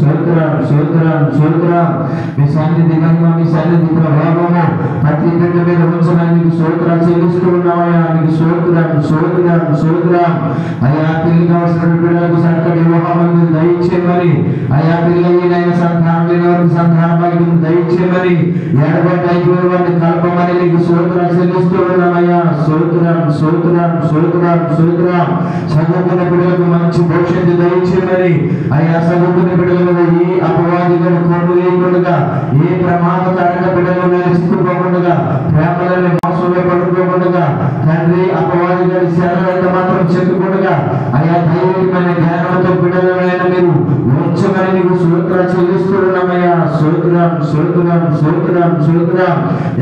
స్తోత్రం స్తోత్రం స్తోత్రం. మీ సన్నిధి మహిమ, మీ సన్నిధి ప్రభావము ప్రతి బిడ్డ మీద ఉంచమని మీకు స్తోత్రాలు చెల్లిస్తూ ఉన్నామయ్యా. మీకు స్తోత్రం స్తోత్రం స్తోత్రం. అయ్యా పెళ్లి కావాల్సిన బిడ్డలకు చక్కటి వివాహాలను దయచేయమని, అయ్యా పిల్లలైన సంతానం లేని వారికి సంతాన భాగ్యం దయచేయమని, ఎడబడ్డ అయిపోయిన వారిని కలపమని మీకు స్తోత్రాలు చెల్లిస్తూ ఉన్నామయ్యా. స్తోత్రం స్తోత్రం స్తోత్రం స్తోత్రం. చదువుకున్న బిడ్డలకు మంచి భవిష్యత్తు దయచేయమని, అయ్యా చదువుకున్న బిడ్డల మీద ఏ అపవాదిగా కొను లేకుండా, ఏ ప్రమాదకారక బిడ్డల మీద చిక్కుకోకుండా, ప్రేమలని మోసంలో పడుకోకుండా, తండ్రి అపవాది గారి శరణాలైతే మాత్రం చెక్కుకుండా, అయ్యా దైవికమైన జ్ఞానంతో బిడ్డలైన మీరు ఉంచమని నీకు స్తోత్రాలు చెల్లిస్తూ ఉన్నామయ్యా. స్తోత్రం స్తోత్రం స్తోత్రం స్తోత్రం.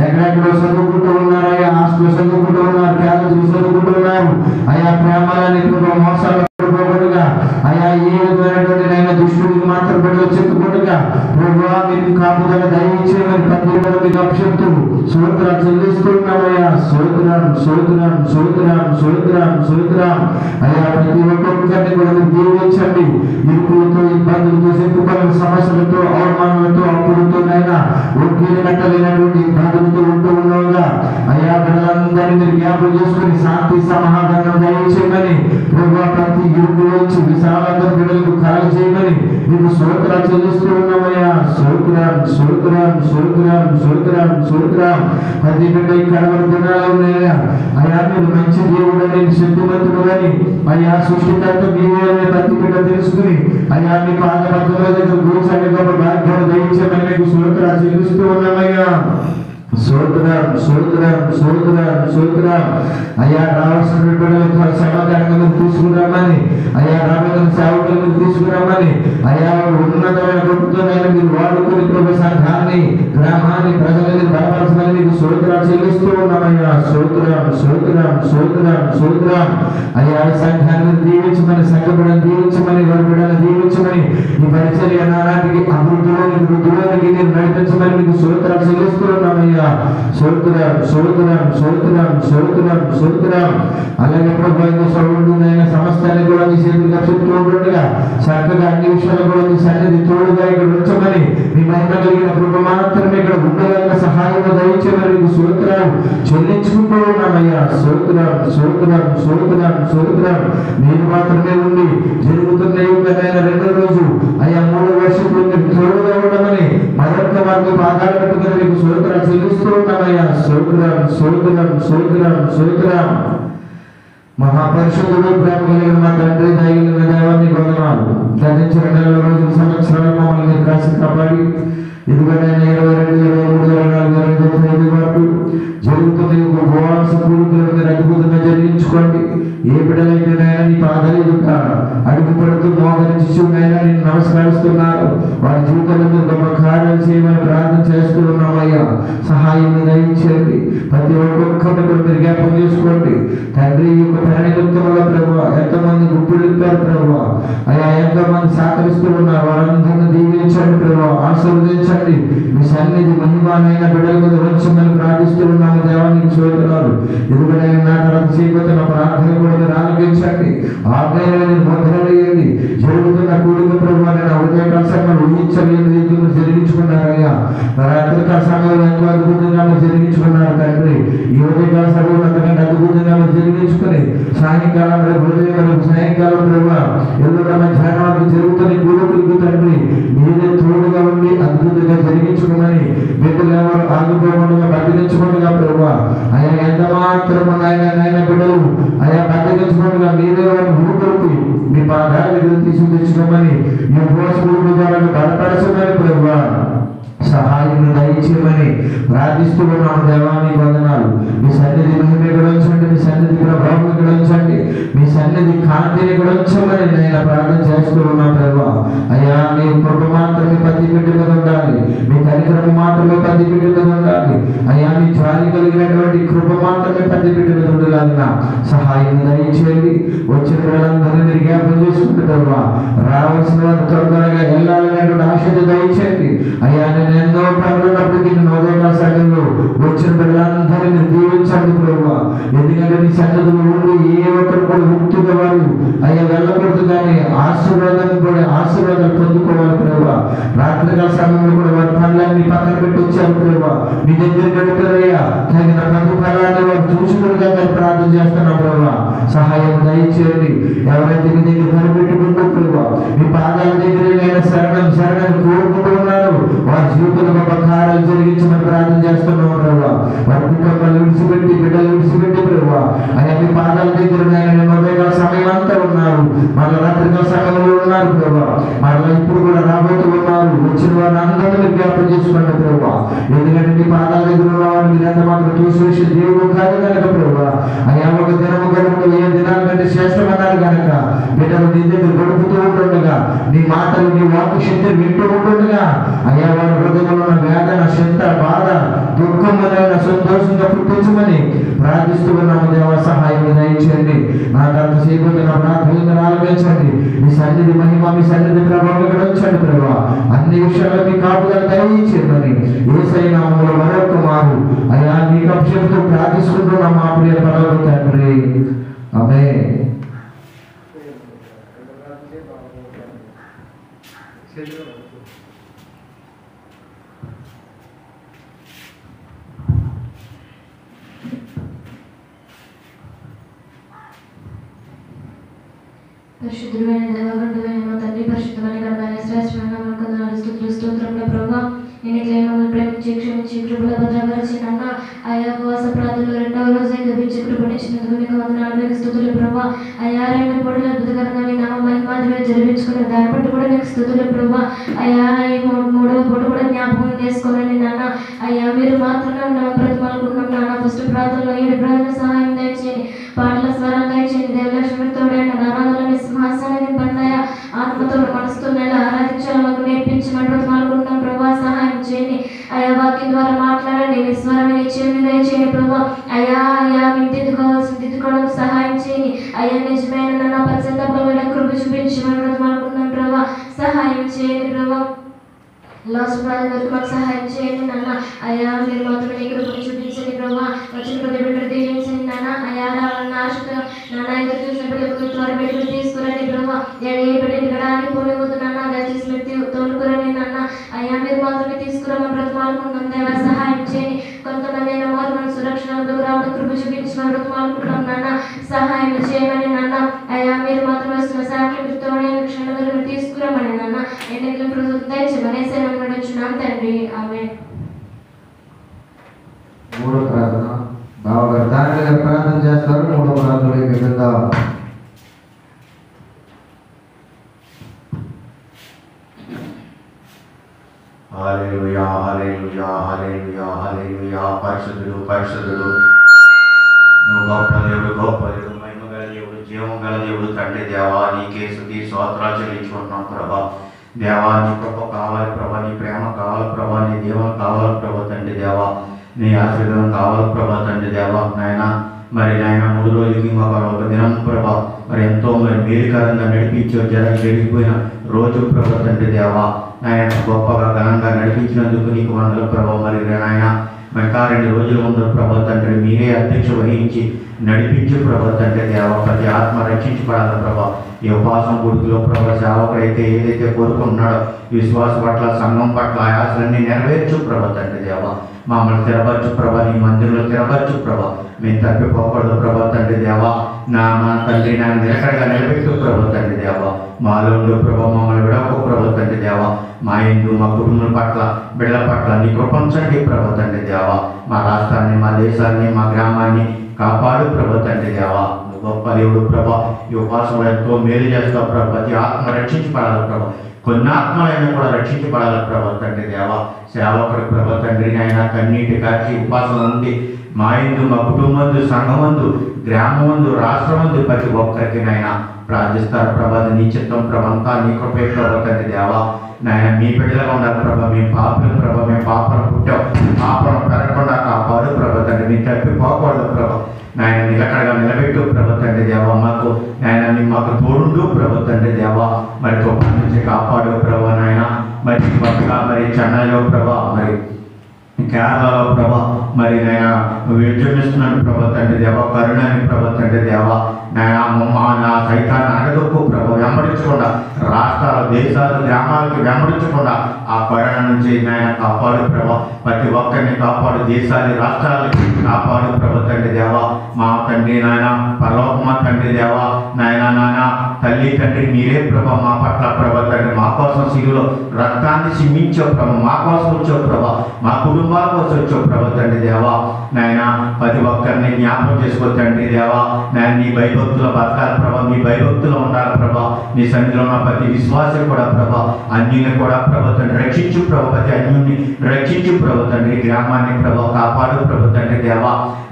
ఎక్కడెక్కడో చదువుకుంటూ ఉన్నారయ్యా, హాస్టల్లో చదువుకుంటూ ఉన్నారు, కాలేజీలో చదువుకుంటూ ఉన్నారు. అయ్యా ప్రేమలని మోసాలు పడుకోకుండా, అయ్యా ఏ విధమైనటువంటి నైనా దుష్టుడికి మాత్రం బిడ్డలు చెప్పుకుంటుగా ప్రభువా మీకు కాపుదల దయచేయమని ప్రతి బిడ్డలు మీకు అభిషక్తు స్తోత్రాలు చెల్లిస్తున్నామయ్యా. స్తోత్రం స్తోత్రం స్తోత్రం స్తోత్రం స్తోత్రం. అయ్యా ప్రతి ఒక్కొక్కరిని కూడా మీరు దీవించండి. ఇరుకులతో, ఇబ్బందులతో, చెప్పుకోలేని సమస్యలతో, అవమానాలతో, అప్పులతో నైనా ఒక్కీలు కట్టలేనటువంటి ఇబ్బందులతో ఉంటూ ఉండగా, అయ్యా బిడ్డలందరినీ మీరు జ్ఞాపకం చేసుకుని శాంతి సమాధానం దయచేయమని ప్రభువా ప్రతి ఇరుకులోంచి విశాలత బిడ్డలకు కలగ చేయమని మీకు స్తోత్రాలు చెల్లిస్తూ ఉన్నామయ్యా. స్తోత్రం స్తోత్రం స్తోత్రం స్తోత్రం స్తోత్రం. ప్రతి బిడ్డ ఇక్కడ దినాలు ఉన్నాయా, అయ్యా మీరు మంచి దేవుడు అని, శక్తిమంతుడు అని, అయ్యా సృష్టికర్త మీరే ప్రతి బిడ్డ తెలుసుకుని, అయ్యా మీ పాదపద్మల దగ్గర కూర్చొని గొప్ప భాగ్యాన్ని దయచేయమని మీకు స్తోత్రాలు చెల్లిస్తూ ఉన్నామయ్యా. స్తోత్రం స్తోత్రం స్తోత్రం స్తోత్రం. అయ్యా రావాల్సిన బిడ్డలకు సమాధానంగా తీసుకురామని, అయ్యా రాబోతున్న సేవకులను తీసుకురామని, అయ్యా ఉన్నతమైన ప్రభుత్వాన్ని మీరు వాడుకుని ప్రభు సంఘాన్ని, గ్రామాన్ని, ప్రజలని బలపరచమని మీకు స్తోత్రాలు చెల్లిస్తూ ఉన్నామయ్యా. స్తోత్రం స్తోత్రం స్తోత్రం స్తోత్రం. అయ్యా సంఘాన్ని దీవించమని, సంఘ బిడ్డను దీవించమని, వారి బిడ్డను దీవించమని, ఈ పరిచర్య నానాటికి అభివృద్ధిలోని వృద్ధిలోనికి నేను నడిపించమని మీకు స్తోత్రాలు చెల్లిస్తూ ఉన్నామయ్యా. స్తోత్రం స్తోత్రం స్తోత్రం స్తోత్రం స్తోత్రం. అలాగే ప్రభు సౌండునైన సమస్తాన్ని కూడా మీ చేతులుగా చెప్తూ ఉంటుండగా చక్కగా అన్ని విషయాలు కూడా మీ సన్నిధి తోడుగా ఇక్కడ ఉంచమని, మీ మహిమ కలిగిన కృప మాత్రమే ఇక్కడ ఉండగలిగిన సహాయం దయచేయమని మీకు స్తోత్రాలు చెల్లించుకుంటూ ఉన్నామయ్యా. స్తోత్రం స్తోత్రం స్తోత్రం స్తోత్రం. మీరు మాత్రమే ఉండి జరుగుతున్న యుగమైన రెండో రోజు, అయ్యా 3 వర్షాలు మీరు తోడుగా ఉండమని మరొక వారికి పాదాలు పెట్టుకుని మీకు స్తోత్రాలు చెల్లిస్తూ ఉన్నామయ్యా. స్తోత్రం స్తోత్రం స్తోత్రం స్తోత్రం. మహాపరిశుద్ధుడు ప్రేమ కలిగిన మా తండ్రి, దయగలిగిన దైవాన్ని వందనాలు. గతించిన 4 రోజుల సంవత్సరాలు మమ్మల్ని కాసి కాపాడి ఇదిగోనైనా 22, 23, 24, 25 వరకు జరుగుతున్న ఉపవాస పూర్వకులను మీరు అద్భుతంగా జరిగించుకోండి. ఏ బిడ్డలైతేనైనా నీ పాదాలు ఎదుట అడుగు పెడుతూ మోకరించునైనా నేను నమస్కరిస్తున్నాను. వారి జీవితంలో మీరు గొప్ప కార్యాలు చేయమని ప్రార్థన చేస్తూ ఉన్నామయ్యా. సహాయం దయచేయండి. ప్రతి ఒక్కొక్కరిని కూడా మీరు జ్ఞాపకం చేసుకోండి తండ్రి. ఈ యొక్క పరిణితుల ప్రభు ఎంతమంది గుప్పులు ఇప్పారు ప్రభు, అయ్యా ఎంతమంది సహకరిస్తూ ఉన్నారు, వారందరినీ దీవించండి ప్రభు, ఆశీర్వదించండి. మీ సన్నిధి మహిమానైన బిడ్డల మీద ఉంచమని ప్రార్థిస్తూ ఉన్నాము దేవానికి స్తోత్రాలు. ఎందుకంటే నా తర్వాత చేయబోతున్న ప్రార్థన కూడా మీరు ఆలకించండి. ఆజ్ఞలను ముద్రలేయండి. జరుగుతున్న కూడిక ప్రభు నేను ఉదయకాల సమయంలో ఊహించలేని రీతిలో జరిగించుకున్నారయ్యా. రాత్రికాల సమయంలో ఎంతో అద్భుతంగా జరిగించుకున్నారు తండ్రి. ఈ ఉదయకాల సమయంలో అంతకంటే అద్భుతంగా జరిగించుకుని సాయంకాలం ఉదయం సాయంకాలం ప్రభు ఎల్లుండ మధ్యాహ్నం జరుగుతున్న కూడుకులకు తండ్రి మీరే తోడుగా ఉండి అద్భుతంగా జరిగించుకోమని, బిడ్డలు ఎవరు ఆగిపోకుండా బతికించుకుంటుగా ప్రభు, అయ్యా ఎంత మాత్రం నాయన బిడ్డలు అయ్యా బతికించుకుంటుగా మీరే వారిని ఊరుకొలిపి మీ పాదాల దగ్గర తీసుకు తెచ్చుకోమని, ఈ ఉపవాస ద్వారా బలపరచమని ప్రభు సహాయం దయచేయమని ప్రార్థిస్తూ ఉన్నాము దేవానికి వందనాలు. మీ సన్నిధి మహిమ గడించండి, మీ సన్నిధి ప్రభావం గడించండి, మీ సన్నిధి కాంతిని గడించమని నేను ప్రార్థన చేస్తూ ఉన్నా ప్రభు. అయ్యా మీ కృప మాత్రమే ప్రతి బిడ్డ మీద ఉండాలి, మీ కనికరము మాత్రమే ప్రతి బిడ్డ మీద ఉండాలి. అయ్యా మీ జాలి కలిగినటువంటి కృప మాత్రమే ప్రతి బిడ్డ మీద ఉండగలిగిన సహాయం దయచేయండి. వచ్చిన వాళ్ళందరినీ మీరు జ్ఞాపకం చేసుకుంటే ప్రభు రావాల్సిన వారు త్వరగా వెళ్ళాలనేటువంటి ఆశతో దయచేయండి. అయ్యా నేను ఎన్నో పనులున్నప్పటికీ ఉదయకాల సమయంలో వచ్చిన పిల్లలందరినీ దీవించండి ప్రభు. ఎందుకంటే నీ సన్నిధిలో ఉండి ఏ ఒక్కరు కూడా ముక్తిగా వారు అయ్యా వెళ్ళకూడదు, కానీ ఆశీర్వాదాలు పొందుకోవాలి ప్రభు. రాత్రికాల సమయంలో కూడా వారి పనులన్నీ పక్కన పెట్టి వచ్చారు ప్రభా. మీ దగ్గర గడిపారయ్యా, తగిన ప్రతిఫలాన్ని వారు చూసుకునిగా ప్రార్థన చేస్తున్నాం ప్రభా. సహాయం దయచేయండి. ఎవరైతే మీ దగ్గర కనిపెట్టుకుంటూ ప్రభా మీ పాదాల దగ్గర నేను శరణం శరణం కోరుకుంటూ ఉన్నారు, వారి జీవితంలో గొప్ప కార్యాలు జరిగించమని ప్రార్థన చేస్తున్నాం ప్రభా. వారి కుటుంబాలు విడిచిపెట్టి బిడ్డలు విడిచిపెట్టి ప్రభా అయ్యా మీ పాదాల దగ్గర నేను ఉదయకాల సమయం అంతా ఉన్నారు, మళ్ళీ రాత్రికాల సమయంలో ఉన్నారు ప్రభా. మళ్ళీ ఇప్పుడు కూడా రాబోతూ ఉన్నారు. వచ్చిన వారిని అందరినీ జ్ఞాపకం చేసుకోండి ప్రభా. ఎందుకంటే మీ పాదాల దగ్గర ఉన్నవారు మీరంతా మాత్రం తోసివేసే దేవుడు కాదు కనుక ప్రభా. అయ్యా ఒక దినము గడుపుతూ ఏ దినాల కంటే శ్రేష్టమన్నారు కనుక బిడ్డలు నీ దగ్గర గడుపుతూ ఉంటుండగా నీ మాటలు నీ వాకు శక్తి వింటూ ఉంటుండగా అయ్యా వారి హృదయంలో ఉన్న వేదన చింత బాధ దుఃఖములైన సంతోషంగా పుట్టించమని ప్రార్థిస్తూ ఉన్నాము దేవ. సహాయం దయచేయండి. నాకు అంతసేపు నా ప్రార్థనలు ఆలపించండి. మీ సన్నిధి మహిమ మీ సన్నిధి ప్రభావం ఇక్కడ వచ్చండి ప్రభా. అన్ని విషయాల్లో మీ కాపుదల దయచేయమని యేసయ్య నామములో మరొక మారు అయ్యా మీకు అభిషేకంతో ప్రార్థిస్తున్నాం మా ప్రియ పరలోక తండ్రి. ఆమేన్. పరిశుద్ధుడైన దేవగంధుడైన మా తండ్రి, పరిశుద్ధమైన గణమైన శ్రేష్టమైన వందనాలు స్తుతులు స్తోత్రములు ప్రభా. నేను ఇట్లా మమ్మల్ని ప్రేమించి క్షమించి కృపల భద్రపరిచి నాన్న ఆయా ఉపవాస ప్రార్థనలు 2వ రోజు గపించి కృపణించినందుకు మీకు వందనాలు, మీకు స్తుతులు ప్రభా. అయ్యా 2 పూటల అద్భుతకరంగా నీ నామ మహిమాదిగా జరిపించుకున్న దాన్ని బట్టి కూడా నీకు స్తుతులు ప్రభా. అయ్యా ఈ 3వ పూట కూడా జ్ఞాపకం చేసుకోవాలని నాన్న అయ్యా మీరు మాత్రమే ఉన్నాం ప్రతిమలుకున్నాం నాన్న. ఫస్ట్ ప్రార్థనలో 7 ప్రార్థన సహాయం దయచేయండి, పాటల స్వరం దయచేయండి. దేవలక్ష్మితోడైన ఆరాధనని సింహాసనాన్ని పండాయ ఆత్మతో మనసుతో ఆరాధించాలి మాకు నేర్పించమని ప్రతిమలుకుంటున్నాం ప్రభా. సహాయం చేయండి అయ్యా. వాక్యం ద్వారా మాట్లాడండి, మీ స్వరమే చెవిని దయచేయండి ప్రభా. అయ్యా దిద్దుకోవడానికి సహాయం చేయండి అయ్యా. నిజమైన నాన్న పశ్చాత్తాపమైన కృప చూపించమని ప్రతిమలుకుంటున్నాం ప్రభా. సహాయం చేయండి ప్రభా. లాస్ట్ ప్రార్థన వరకు మాకు సహాయం చేయండి నాన్న అయ్యా. మీరు మాత్రమే నీ కృపను చూపించండి ప్రభా. వచ్చిన ప్రతి బిడ్డను దీవించండి నాన్న అయ్యా. రావాలన్న ఆశతో నాన్న ఎదురు చూసిన బిడ్డలకు త్వర బిడ్డలు తీసుకురండి ప్రభా. ఏ బిడ్డని గడానికి పోలేవద్దు నాన్న, దయచేసి మీరు తోలుకురండి నాన్న అయ్యా. మీరు మాత్రమే తీసుకురామని బ్రతమాలుకుంటున్నాం దేవా. సహాయం చేయండి. కొంతమంది అయిన వారు మన సురక్షణకు రావడం కృప చూపించమని బ్రతమాలుకుంటున్నాం నాన్న. సహాయం చేయమని నాన్న అయ్యా. మీరు మాత్రమే వస్తున్న సాక్షితో క్షణగలు తీసుకురామని నాన్న. ఎన్నికల ప్రభుత్వం దయచేయమని నడుచున్నాం తండ్రి. ఆమేన్. 3వ ప్రార్థన బావగారు దాని ప్రార్థన చేస్తారు. 3వ ప్రార్థనలోకి వెళ్దాం. హల్లెలూయా హల్లెలూయా హల్లెలూయా హల్లెలూయా. పరిశుద్ధుడు పరిశుద్ధుడు, నువ్వు గొప్ప దేవుడు, గొప్ప దేవుడు, మహిమ గల దేవుడు, జీవం గల దేవుడు తండ్రి దేవా. నీకే స్తుతి స్తోత్రాలు చెల్లించుకుంటున్నాం ప్రభా. దేవా నీ కృప కావాలి ప్రభా, నీ ప్రేమ కావాలి ప్రభా, నీ దీవెన కావాలి ప్రభా తండ్రి దేవా, నీ ఆశీర్వాదం కావాలి ప్రభా తండ్రి దేవా. నాయన మరి నాయన 3 రోజులకి ఒక దినం ప్రభా మరి ఎంతో మరి మేలుకరంగా నడిపించో జరిగిపోయిన రోజు ప్రభా తండ్రి దేవా. నాయన గొప్పగా ఘనంగా నడిపించినందుకు నీకు వందలు ప్రభా. మరి నాయన ఇంకా 2 రోజుల ముందు ప్రభా తండ్రి మీరే అధ్యక్ష వహించి నడిపించు ప్రభా తండ్రి దేవ. ప్రతి ఆత్మ రక్షించబడాలి ప్రభా. ఈ ఉపవాసం గుడిలో ప్రభా సేవకుడైతే ఏదైతే కోరుకుంటున్నాడో విశ్వాస పట్ల సంఘం పట్ల ఆయాసలన్నీ నెరవేర్చు ప్రభా తండ్రి దేవ. మమ్మల్ని స్థిరపరచు ప్రభా, నీ మందిరంలో స్థిరపరచు ప్రభా. మేము తప్పిపోకూడదు ప్రభా తండ్రి దేవ. నా తండ్రి నన్ను నిలకడగా నిలబెట్టు ప్రభా తండ్రి దేవ. మాలో ఉండు ప్రభా, మమ్మల్ని విడవకు ప్రభా తండ్రి దేవ. మా ఇందు మా కుటుంబం పట్ల బిడ్డల పట్ల నీ కృపించండి ప్రభా తండ్రి దేవ. మా రాష్ట్రాన్ని, మా దేశాన్ని, మా గ్రామాన్ని కాపాడు ప్రభా తండ్రి దేవ. గొప్ప దేవుడు ప్రభా. ఈ ఉపవాసంలో ఎంతో మేలు చేస్తావు ప్రభా. ప్రతి ఆత్మ రక్షించబడాలి ప్రభా. కొన్ని ఆత్మలైనా కూడా రక్షించబడాలి ప్రభా తండ్రి దేవ. సేవకుడు ప్రభా తండ్రి నాయన కన్నీటి కాచి ఉపవాసం నుండి మా ఇందు మా కుటుంబందు సంఘమందు గ్రామమందు రాష్ట్రమందు ప్రతి ఒక్కరికి నాయన ప్రార్థిస్తారు ప్రభా. నీ చిత్తం ప్రభంతా నీ కృపే ప్రభా తండ్రి దేవ. నాయన మీ బిడ్డలుగా ఉండాలి ప్రభా. మేము పాపలు ప్రభా, మేము పాపలు పుట్టాం, పాపను పెరగకుండా కాపాడు ప్రభా తండ్రి. మీ తప్పిపోకూడదు ప్రభా. నాయన నిలకడగా నిలబెట్టు ప్రభా తండ్రి దేవ. మాకు నాయన నీ మాకు తోడుండు ప్రభా తండ్రి దేవ. మరి తుఫాను నుంచి కాపాడు ప్రభా నాయన. మరి చెన్నైలో ప్రభా, మరి కేరళలో ప్రభా, మరి నాయన విజృంభిస్తున్నాను ప్రభా తండ్రి దేవ, కరుణని ప్రభా తండ్రి దేవ, నా సైతాన్ని అడగొక్కు ప్రభా, వెంబడించకుండా రాష్ట్రాలు, దేశాలు, గ్రామాలకి వెంబడించకుండా ఆ కరుణ నుంచి నాయన కాపాడు ప్రభా, ప్రతి ఒక్కరిని కాపాడు, దేశాలు, రాష్ట్రాలని కాపాడు ప్రభా తండ్రి దేవ. మా తండ్రి నాయన, పరలోకమా తండ్రి దేవ, నాయన తల్లి తండ్రి మీరే ప్రభా మా పట్ల ప్రభా తండ్రి, మా కోసం సిలువలో రక్తాన్ని సింహించావు ప్రభా, మా కోసం వచ్చావు ప్రభా, మా కుటుంబాల కోసం వచ్చావు ప్రభా తండ్రి దేవ. నాయన ప్రతి ఒక్కరిని జ్ఞాపకం చేసుకో తండ్రి దేవ. నాయన నీ భయభక్తుల బతకాలి ప్రభా, నీ భయభక్తులు ఉండాలి ప్రభా. నీ సన్నిధిలో ఉన్న ప్రతి విశ్వాసం కూడా ప్రభా, అన్యుల్ని కూడా ప్రభా తండ్రి రక్షించు ప్రభా, ప్రతి అన్యుల్ని రక్షించు ప్రభా తండ్రి, గ్రామాన్ని ప్రభా కాపాడు ప్రభా తండ్రి దేవ.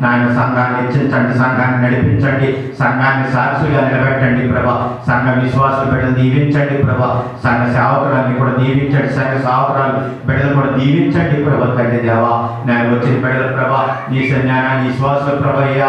నాయన సంఘాన్ని హెచ్చించండి, సంఘాన్ని నడిపించండి, సంఘాన్ని సాక్షిగా నిలబెట్టండి ప్రభా. సంఘ విశ్వాసులు బిడ్డలు దీవించండి ప్రభా, సంఘ సేవకురాన్ని కూడా దీవించండి, సంఘ సేవకురాలు బిడ్డలు కూడా దీవించండి ప్రభా తండ్రి దేవ. నేను వచ్చిన బిడ్డల ప్రభా నీ సన్యాన నీ విశ్వాసుల ప్రభా, ఏ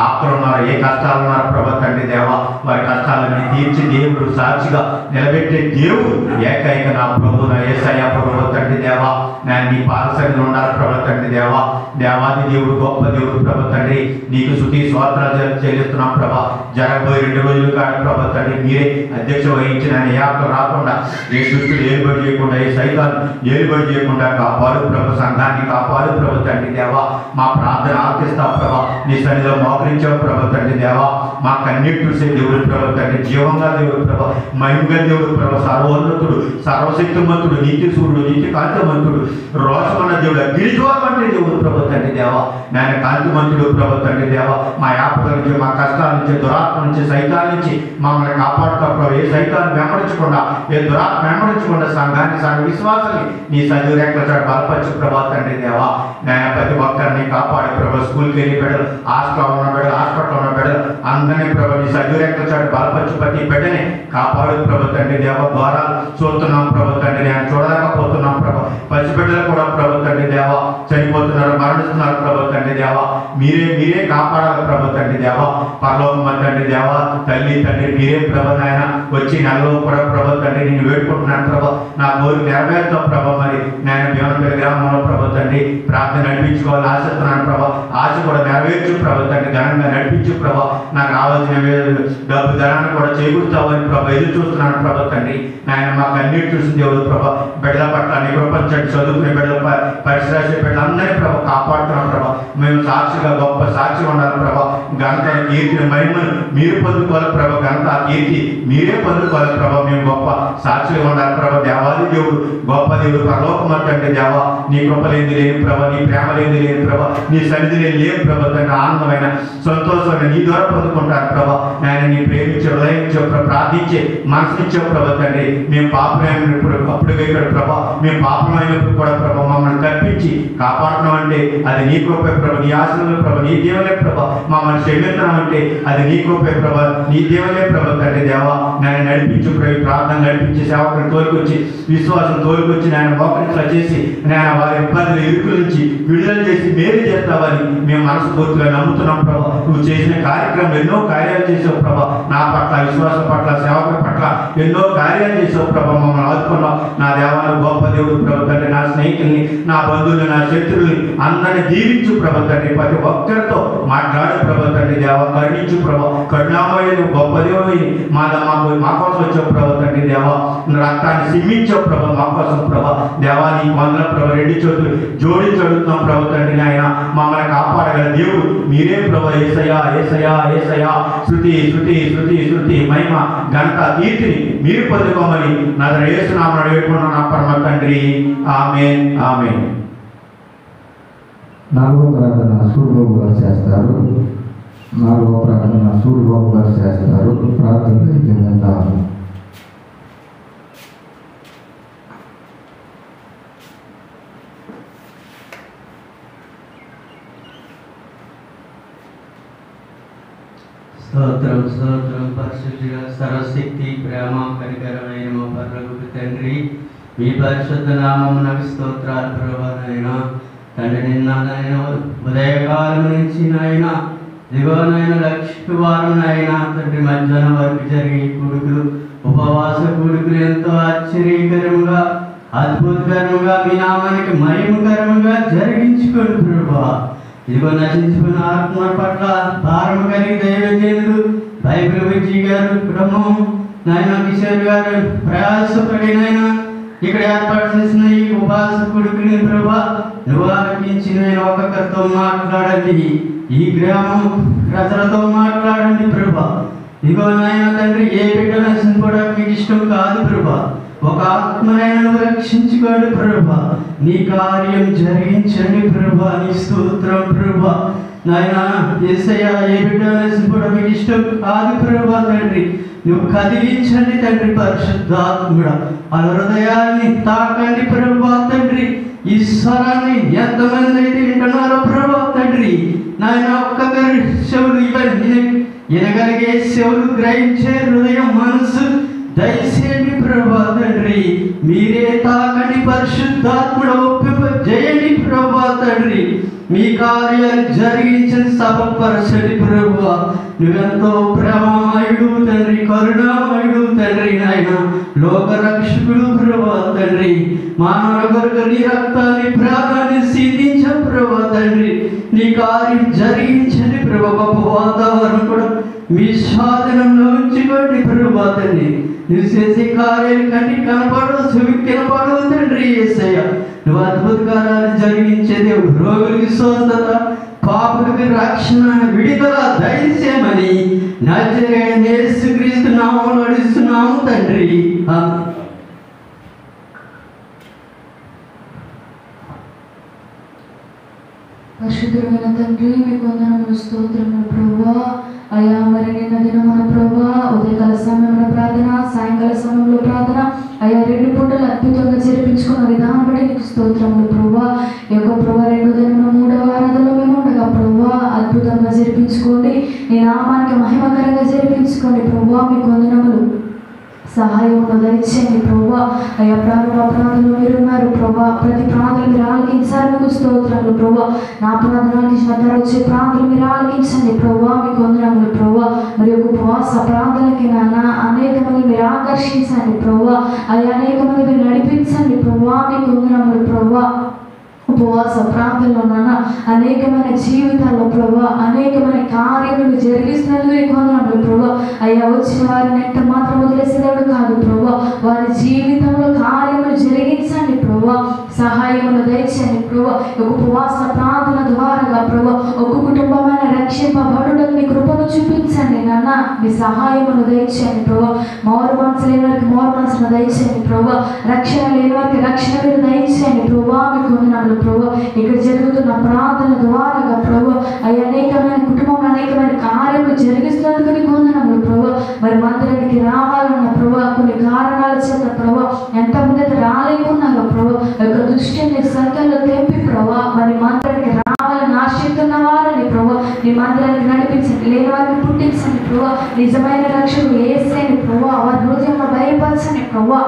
ఆత్మలు ఉన్నారు, ఏ కష్టాలు ఉన్నారు ప్రభా తండ్రి దేవ, వారి కష్టాలన్నీ తీర్చి దేవుడు సాక్షిగా నిలబెట్టే దేవుడు ఏకైక నా ప్రభు, నా యేసయ్య ప్రభు తండ్రి దేవ. నేను నీ పాదసన్నిధిలో ఉండాలి ప్రభా తండ్రి దేవ. దేవాది దేవుడు, గొప్ప దేవుడు ప్రభా తండ్రి, నీకు స్తుతి స్తోత్రాలు చెల్లిస్తున్నాం ప్రభా. జరగబోయే 2 రోజులు కాదు ప్రభా తండ్రి, మీరే అధ్యక్ష వహించిన యాత్ర రాకుండా, ఏ దుష్టులు ఏలుబడి చేయకుండా, ఏ సైతాన్ని ఏలుబడి చేయకుండా కాపాడు ప్రభు, సంఘాన్ని కాపాడు ప్రభు తండ్రి దేవ. మా ప్రార్థన ఆలకిస్తావు ప్రభా, నీ సన్నిధిలో మోకరించావు ప్రభు తండ్రి దేవ. మా కన్నీటి చూసే దేవుడు ప్రభు తండ్రి, జీవంగా దేవుడు ప్రభా, మహిమగా దేవుడు ప్రభా, సర్వోన్నతుడు, సర్వశక్తిమంతుడు, నీతి సూర్యుడు, నీతి కాంతిమంతుడు, రోషమన్న దేవుడు, గిరిజోరం అంటే దేవుడు ప్రభు తండ్రి దేవ. నేను కాంతిమంతుడు ప్రభు తండ్రి దేవ. మా యాపల నుంచి, మా కష్టాల నుంచి, దురాత్మ నుంచి, సైతాన్ నుంచి మమ్మల్ని కాపాడుతావు ప్రభు. ఏ సైతాన్ని వెంబడించకుండా, ఏ దురాత్మ వెంబడించకుండా సంఘాన్ని, సంఘ విశ్వాసాన్ని నీ సజీవరేఖల చాటు బలపరచు ప్రభా తండ్రి దేవ. నేను ప్రతి ఒక్కరిని కాపాడు ప్రభు. స్కూల్కి వెళ్ళి బిడ్డలు, హాస్టల్లో ఉన్న బిడ్డలు, హాస్పిటల్లో ఉన్న బిడ్డలు అందరినీ ప్రభు నీ సజీవరేఖల చాటు బలపరచు, ప్రతి బిడ్డని కాపాడు ప్రభు తండ్రి దేవ. ద్వారాలు చూస్తున్నాం ప్రభు తండ్రి, నేను చూడలేకపోతున్నాం ప్రభు. పసిబిడ్డలు కూడా ప్రభు తండ్రి దేవ చనిపోతున్నారు, మరణిస్తున్నారు ప్రభు తండ్రి దేవ. మీరే కాపాడాలి ప్రభు తండ్రి దేవ. పరలోకమ తండ్రి దేవ, తల్లి తండ్రి మీరే ప్రభు. నాయన వచ్చి నెలలో కూడా ప్రభు తండ్రి నేను వేడుకుంటున్నాను ప్రభు, నా కోరిక నెరవేరుతావు ప్రభు. మరి నేను భీమనపల్లి గ్రామంలో ప్రభు తండ్రి ప్రార్థన నడిపించుకోవాలని ఆశిస్తున్నాను ప్రభు. ఆశ కూడా నెరవేర్చు ప్రభు తండ్రి, ఘనంగా నడిపించు ప్రభు. నాకు కావాల్సిన డబ్బు ధనాన్ని కూడా చేకూరుతావని ప్రభు ఎదురు చూస్తున్నాను ప్రభు తండ్రి. నాయన మాకు అన్నిటి చూసిన దేవుడు ప్రభు, బిడ్డల పట్ల నీ కృపంచండి, చదువుకునే బిడ్డల పరీక్ష రాసే బిడ్డలందరినీ ప్రభు కాపాడుతున్నాం ప్రభు. మేము సాక్షిగా గొప్ప సాక్షి ఉండాలి ప్రభు. ఘనత, కీర్తిని, మహిమను మీరు పొందుకోవాలి ప్రభు. ఘనత, కీర్తి మీరే పొందుకోవాలి ప్రభు. మేము గొప్ప సాక్షిగా ఉండాలి ప్రభు. దేవాది దేవుడు, గొప్ప దేవుడు, పరలోకమంటే దేవ. నీ కృప లేని లేని ప్రభు, నీ ప్రేమ లేని లేని ప్రభు, నీ సన్నిధి లేని ప్రభు తండ్రి. ఆనందమైన సంతోషమైన నీ ద్వారా పొందుకుంటారు ప్రభు. నేను నీ ప్రేమించే, హృదయించే, ప్రార్థించే మనసునిచ్చే ప్రభు తండ్రి. మేము పాపమైనప్పుడు అప్పుడు ఇక్కడ ప్రభు, మేము పాపమైనప్పుడు కూడా ప్రభు మమ్మల్ని కల్పించి కాపాడడం అంటే అది నీ కృపే ప్రభు, నీ ఆశీర్వాదం ప్రభు, నీ దేవులే ప్రభు. మమ్మల్ని క్షమించడం అంటే అది నీ కృపే ప్రభు, నీ దేవులే ప్రభు తండ్రి దేవ. నేను నడిపించు ప్రభు, ప్రార్థన నడిపించి సేవకుని తోలుకొచ్చి, విశ్వాసం తోలుకొచ్చి నేను మోకరించలా చేసి, నేను వారి ఇబ్బందులు, ఇరుకుల నుంచి విడుదల చేసి మేలు చేస్తావని మేము మనస్ఫూర్తిగా నమ్ముతున్నాం ప్రభు. నువ్వు చేసిన కార్యక్రమం ఎన్నో కార్యాలు చేసావు ప్రభు. నా పట్ల, విశ్వాసం పట్ల, సేవకుల పట్ల ఎన్నో కార్యాలు చేసావు ప్రభు. మమ్మల్ని ఆదుకున్నావు నా దేవాల గొప్ప దేవుడు ప్రభు తండ్రి. నా స్నేహితుల్ని, నా బంధువుల్ని, నా శత్రువుల్ని అందరినీ దీవించు ప్రభు తండ్రి. ప్రతి ఒక్కరితో మాట్లాడు ప్రభు తండ్రి దేవ. కరుణించు ప్రభు, కరుణామయుడు గొప్ప దేవుడు. మా కోసం వచ్చావు ప్రభు తండ్రి దేవ. రక్తాన్ని సిమ్మించావు ప్రభు మా కోసం ప్రభు దేవా. నీ వందల ప్రభు, 2 చేతులు జోడించి అడుగుతున్నాం ప్రభు తండ్రి. నాయన మమ్మల్ని కాపాడగల దేవుడు మీరే ప్రభు. యేసయ్యా, యేసయ్యా, యేసయ్యా. శృతి శృతి శృతి శృతి, మహిమ, ఘనత, కీర్తిని మీరు పొందుకోమని నా యేసు నామమున వేడుకుంటున్నాను నా పరమ తండ్రి. ఆమేన్, ఆమేన్. 4వ ప్రార్థన సూర్యబాబు గారు చేస్తారు. 4వ ప్రార్థన సూర్యబాబు గారు చేస్తారు. ప్రార్థన అయిపోయిందంట. స్తోత్రం, స్తోత్రం. పరిశుద్ధుడా, సర్వశక్తి, ప్రేమ, కనికరమైన మా పరలోకపు తండ్రి, మీ పరిశుద్ధ నామమునకు స్తోత్రాలు ప్రభువా. నాయన తండ్రి, నిన్న నాయన ఉదయకాలం నుంచి నాయన దిగోనైనా లక్షవారం నాయన తండ్రి మధ్యాహ్నం వరకు జరిగే కూడుకులు, ఉపవాస కూడుకులు ఎంతో ఆశ్చర్యకరంగా, అద్భుతకరంగా, మీ నామానికి మహిమకరంగా జరిగించుకోండి ప్రభువా. ఇదిగో నశించుకున్న ఆత్మ పట్ల భారం కలిగి దైవజనులు బైబిల్ విజయ్ గారు బ్రహ్మం నాయన కిషోర్ గారు ప్రయాసపడినైనా ఇక్కడ ఏర్పాటు చేసిన ఈ ఉపాసకుడికి ప్రభా నువ్వు ఆలకించి నేను ఒక్కొక్కరితో మాట్లాడండి, ఈ గ్రామం ప్రజలతో మాట్లాడండి ప్రభా. ఇదిగో నాయన తండ్రి, ఏ బిడ్డ నశించుకోవడం మీకు ఇష్టం కాదు ప్రభా. ఒక ఆత్మనైనా రక్షించుకోండి ప్రభా. నీ కార్యం జరిగించండి ప్రభా. నీ స్తోత్రం ప్రభా. నాయన యేసయ్య, ఏ బిడ్డ నశించుకోవడం మీకు ఇష్టం కాదు ప్రభా తండ్రి. నువ్వు కదిలించండి తండ్రి. పరిశుద్ధాత్ముడా ఆ హృదయాన్ని తాకండి ప్రభా తండ్రి. ఈ స్వరాన్ని ఎంతమంది అయితే వింటున్నారో ప్రభా తండ్రి, నాయన ఒక్కొక్కరి చెవులు ఇవన్నీ వినగలిగే చెవులు, గ్రహించే హృదయం, మనసు దయచేయండి ప్రభా తండ్రి. మీరే తాకండి పరిశుద్ధాత్ముడ, ఒప్పింప చేయండి ప్రభా తండ్రి. మీ కార్యాలు జరిగించని సఫలపరచండి ప్రభువా. నువ్వెంతో ప్రేమమయుడు తండ్రి, కరుణామయుడు తండ్రి, నాయన లోకరక్షకుడు ప్రభా తండ్రి. మానవ కొరకు నీ రక్తాన్ని ప్రాణాన్ని సిద్ధించావు ప్రభా తండ్రి. నీ కార్యం జరిగించండి ప్రభా. గొప్ప వాతావరణం కూడా మీ స్వాధీనంలో ఉంచుకోండి ప్రభా తండ్రి. నువ్వు చేసే కార్యాలు కంటికి కనపడవు, చెవికి కనపడవు తండ్రి. యేసయ్య, నువ్వు అద్భుత కార్యాలు జరిగించే దేవుడు. రోగులకి స్వస్థత, పాపులకి రక్షణ, విడుదల దయచేయమని నజరేయుడైన యేసుక్రీస్తు నామములో అడుగుతున్నాము తండ్రి. పరిశుద్ధమైన తండ్రి, మీకు వందనములు, స్తోత్రములు ప్రభువా. అయ్యా మరి నిన్న దినమున ప్రభువా ఉదయకాల సమయంలో ప్రార్థన, సాయంకాల సమయంలో ప్రార్థన, అయ్యా 2 పూటలు అద్భుతంగా జరిపించుకున్న విధానం బట్టి నీకు స్తోత్రములు ప్రభువా. ఈ యొక్క ప్రభా 2వ దినమున 3వ ఆరాధనలో మేము ఉండగా ప్రభువా అద్భుతంగా జరిపించుకోండి. నీ నామానికి మహిమకరంగా జరిపించుకోండి ప్రభువా. మీకు వందనములు. సహాయమును దయచేయండి ప్రభువా. అయ్యా ప్రార్థనలో మీరున్నారు ప్రభువా. ప్రతి ప్రార్థనలు మీరు ఆలకించాలి. మీకు స్తోత్రములు ప్రభువా. నా ప్రార్థనకి శ్రద్ధ వచ్చే ప్రార్థనలు మీరు ఆలకించండి ప్రభువా. మీకు వందనములు ప్రభువా. మరి ఉపవాస ప్రార్థనకి నాన్న అనేక మంది మీరు ఆకర్షించండి ప్రభువా. అయ్యా అనేక మంది మీరు నడిపించండి ప్రభువా. మీకు వందనములు ప్రభువా. ఉపవాస ప్రార్థనలో నాన్న అనేకమైన జీవితాల్లో ప్రభా అనేకమైన కార్యములు జరిగిస్తున్నందుకు నీకు వందనములు ప్రభా. అయ్యా వచ్చిన వారిని ఎంత మాత్రం వదిలేసేవాడు కాదు ప్రభా. వారి జీవితంలో కార్యములు జరిగించండి ప్రభా. సహాయములు దయచేయండి ప్రభా. ఉపవాస ప్రార్థన ద్వారా ప్రభా ఒక కుటుంబమైన రక్షింపబడుటకు మీ కృపను చూపించండి నాన్న. మీ సహాయములు దయచేయండి ప్రభా. మారు మనసు లేని వారికి మారు మనసును దయచేయండి ప్రభా. రక్షణ లేని వారికి రక్షణ మీరు దయచేయండి ప్రభా. మీకు వందనములు ప్రభా. ఇక్కడ జరుగుతున్న ప్రార్థన ద్వారా ప్రభా అయ్యా అనేకమైన కుటుంబంలో అనేకమైన కార్యములు జరిగిస్తున్నందుకు నీకు వందనములు ప్రభా. మరి మందిరానికి రావాలన్న ప్రభా కొన్ని కారణాల చేత ప్రభా ఎంతమంది అయితే రాలేకున్నారో ప్రభా యొక్క దృష్టిని సంఖ్యలో తెంపి ప్రభా మరి మందిరానికి రావాలని ఆశిస్తున్న వారిని ప్రభా నీ మందిరానికి నడిపించండి. లేని వారిని పుట్టించండి ప్రభా. నిజమైన రక్షకుడు యేసయ్యని ప్రభా వారి హృదయంలో భయపరచండి ప్రభా.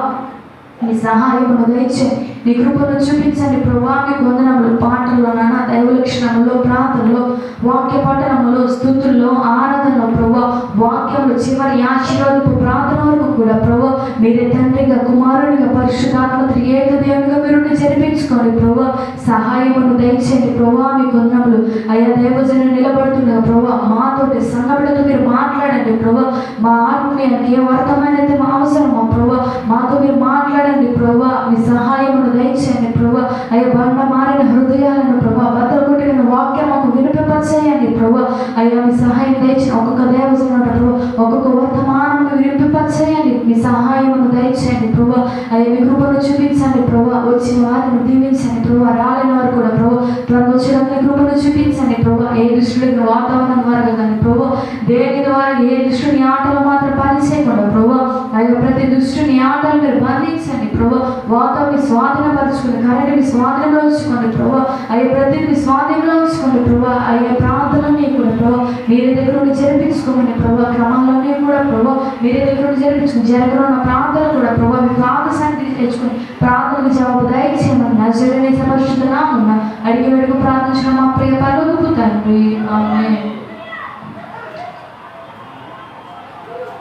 మీ సహాయమును దయచేయండి. నీ కృపను చూపించండి ప్రభా. మీకు వందనములు. పాటల్లో నాన్న దైవ లక్షణంలో, ప్రార్థనలో, వాక్య పఠనంలో, స్తుతుల్లో, ఆరాధనలో ప్రభా వాక్యంలో చివరి ఆశీర్వాదపు ప్రార్థన వరకు కూడా ప్రభా మీరే తండ్రిగా, కుమారునిగా, పరిశుద్ధాత్మ త్రియేక దేవునిగా మీరు జరిపించుకోండి ప్రభా. సహాయమును దయచేయండి ప్రభా. మీకు వందనములు. అయ్యా దైవజనులు నిలబడుతుండగా ప్రభా మాతోటి సంఘటనతో మీరు మాట్లాడండి ప్రభా. మా ఆత్మీయానికి ఏ వర్తమైనది మా అవసరమో ప్రభా మాతో మీరు మాట్లాడండి ప్రభా. మీ సహాయమును దయచేయండి ప్రభా. అయ్యా బండ మారిన హృదయాలను ప్రభా బద్దలు కొట్టిన వాక్యం మాకు వినిపింపచేయండి ప్రభా. అయ్యా మీ సహాయం దయచేయండి. ఒక్కొక్క దేవజనుడు ప్రభా ఒక్కొక్క వర్తమానం వినిపింపచేయండి. మీ సహాయమును దయచేయండి ప్రభా. అయ్యా మీ కృపను చూపించండి ప్రభా. వచ్చిన వారిని దీవించండి ప్రభా. రాలేని వారు కూడా ప్రభా త్వరగా వచ్చేటప్పుడు కృపను చూపించండి ప్రభా. ఏ దృష్టిలో వాతావరణం ద్వారా కానీ ప్రభా దేని ద్వారా ఏ దృష్టిని ఆటలు మాత్రం పనిచేయకుండా ప్రభా అయ్యా ప్రతి దృష్టిని ఆటలు మీరు బంధించండి ప్రభా. వాతావరణ స్వాధీనపరచుకుని కరెంట్ మీ స్వాధీనంలో ఉంచుకోండి ప్రభా. అయ్యా ప్రతి మీ స్వాధీనంలో ఉంచుకోండి ప్రభా. అయ్యా ప్రార్థనని కూడా ప్రభా మీరే దగ్గర నుండి జరిపించుకోమని ప్రభా. క్రమంలోనే కూడా ప్రభా మీరే దగ్గర నుండి జరిపించుకుని జరగనున్న ప్రార్థన కూడా ప్రభా మీ పాద సన్నిధిని తెచ్చుకొని ప్రార్థనకు జవాబు దయచేయమని నజరేయుడైన పరిశుద్ధ నామమున అడిగి వేడుకు ప్రార్థించిన మా ప్రియ పరలోకపు తండ్రి. ఆమేన్.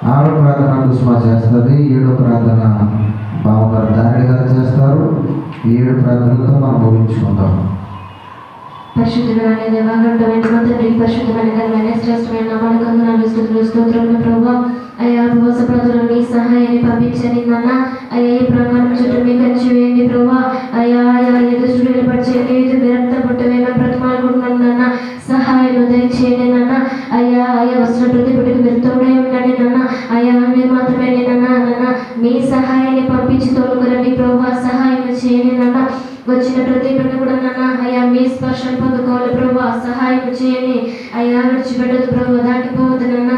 6వ ప్రార్థన కుసుమ చేస్తుంది. 7వ ప్రార్థన బావగారు దారి గారు చేస్తారు. 7 ప్రార్థనలతో మనం ముగించుకుందాం. పరిశుద్ధుడైన దేవా, గొప్పమైన మా తండ్రి, పరిశుద్ధమైన ఘనమైన శ్రేష్టమైన నామానికి వందనాలు, స్తుతులు, స్తోత్రములు ప్రభువా. అయ్యా ఉపవాస ప్రార్థనలో నీ సహాయాన్ని పంపించండి నాన్న. అయ్యా ఈ ప్రాంగణం చుట్టూ మీ కంచి వేయండి ప్రభువా. అయ్యా దుష్టుడు నిలబడిచేయండి, విరక్త పుట్టవేమని బ్రతమాలుకుంటున్నాను నాన్న. సహాయం దయచేయండి నాన్న. అయ్యా వస్తున్న ప్రతి బిడ్డకు మీరు తోడై ఉండండి నాన్న. అయ్యా మీరు మాత్రమే నాన్న మీ సహాయాన్ని పంపించి తోడుకురండి ప్రభువా. సహాయం చేయండి నాన్న. వచ్చిన ప్రతి బిడ్డ కూడా నాన్న అయ్యా మీ స్పర్శను పొందుకోవాలి ప్రభువా. సహాయం చేయండి అయ్యా. విడిచిపెట్టదు ప్రభువా, దాటిపోవద్దు నాన్న.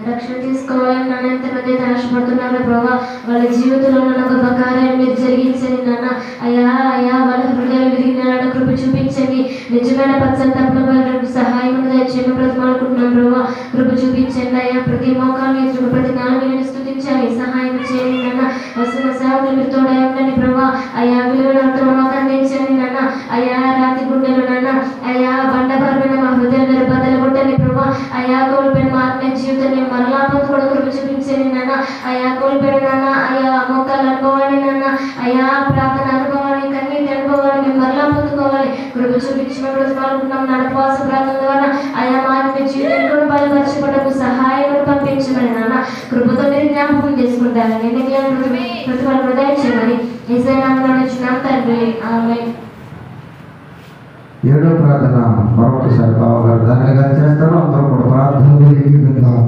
రక్షణ తీసుకోవాలని నాన్న ఎంతమంది అయితే ఆశపడుతున్నారు ప్రభావ, వాళ్ళ జీవితంలో నన్ను గొప్ప కార్యాన్ని మీరు జరిగించండి నాన్న. అయ్యా వాళ్ళ హృదయాలు విరిగిన కృప చూపించండి. నిజమైన పశ్చాత్తాపంలో వాళ్ళకు సహాయం దయచేయమని బ్రతిమాలుకుంటున్నాను ప్రభావ. కృప చూపించండి అయ్యా. ప్రతి మోకాలు ఎదురు ప్రతి నాలుగు స్తుతించాలి. సహాయం చేయండి నాన్న. వస్తున్న సేవకులు మీరు తోడై ఉండండి ప్రభావ. అయ్యా విలువలతో మాకు అందించండి నాన్న. అయ్యా రాతి గుండెలు నాన్న అయ్యా బండపరమైన మా హృదయాలు మీరు బద్దలు కొట్టండి ప్రభావ. అయ్యా కోల్పోయిన మా ఆత్మీయ జీవితాన్ని మరలా పొందుకోవడం కృప చూపించండి నాన్న. అయ్యా కోల్పోయిన నాన్న అయ్యా మోకాలు అనుకోవాలి నాన్న. అయ్యా ప్రార్థన అనుకోవాలి, కన్నీటి అనుకోవాలి, మేము మరలా పొందుకోవాలి. కృప చూపించిన బ్రతమాలుకుంటున్నాం నాన్న. ఉపవాస ప్రార్థన ద్వారా అయ్యా మా ఆత్మీయ జీవితం కూడా బలపరచబడకు సహాయం పంపించమని నాన్న. కృపతో మీరు జ్ఞాపకం చేసుకుంటారు. ప్రతిఫలం హృదయ చేయమని ఈశ్వరనామం తండ్రి. ఆమేన్. 7వ ప్రార్థన మరొకసారి బావగారు దానిగా చేస్తారు. అందరూ కూడా ప్రార్థనలు ఏకీకరిద్దాం.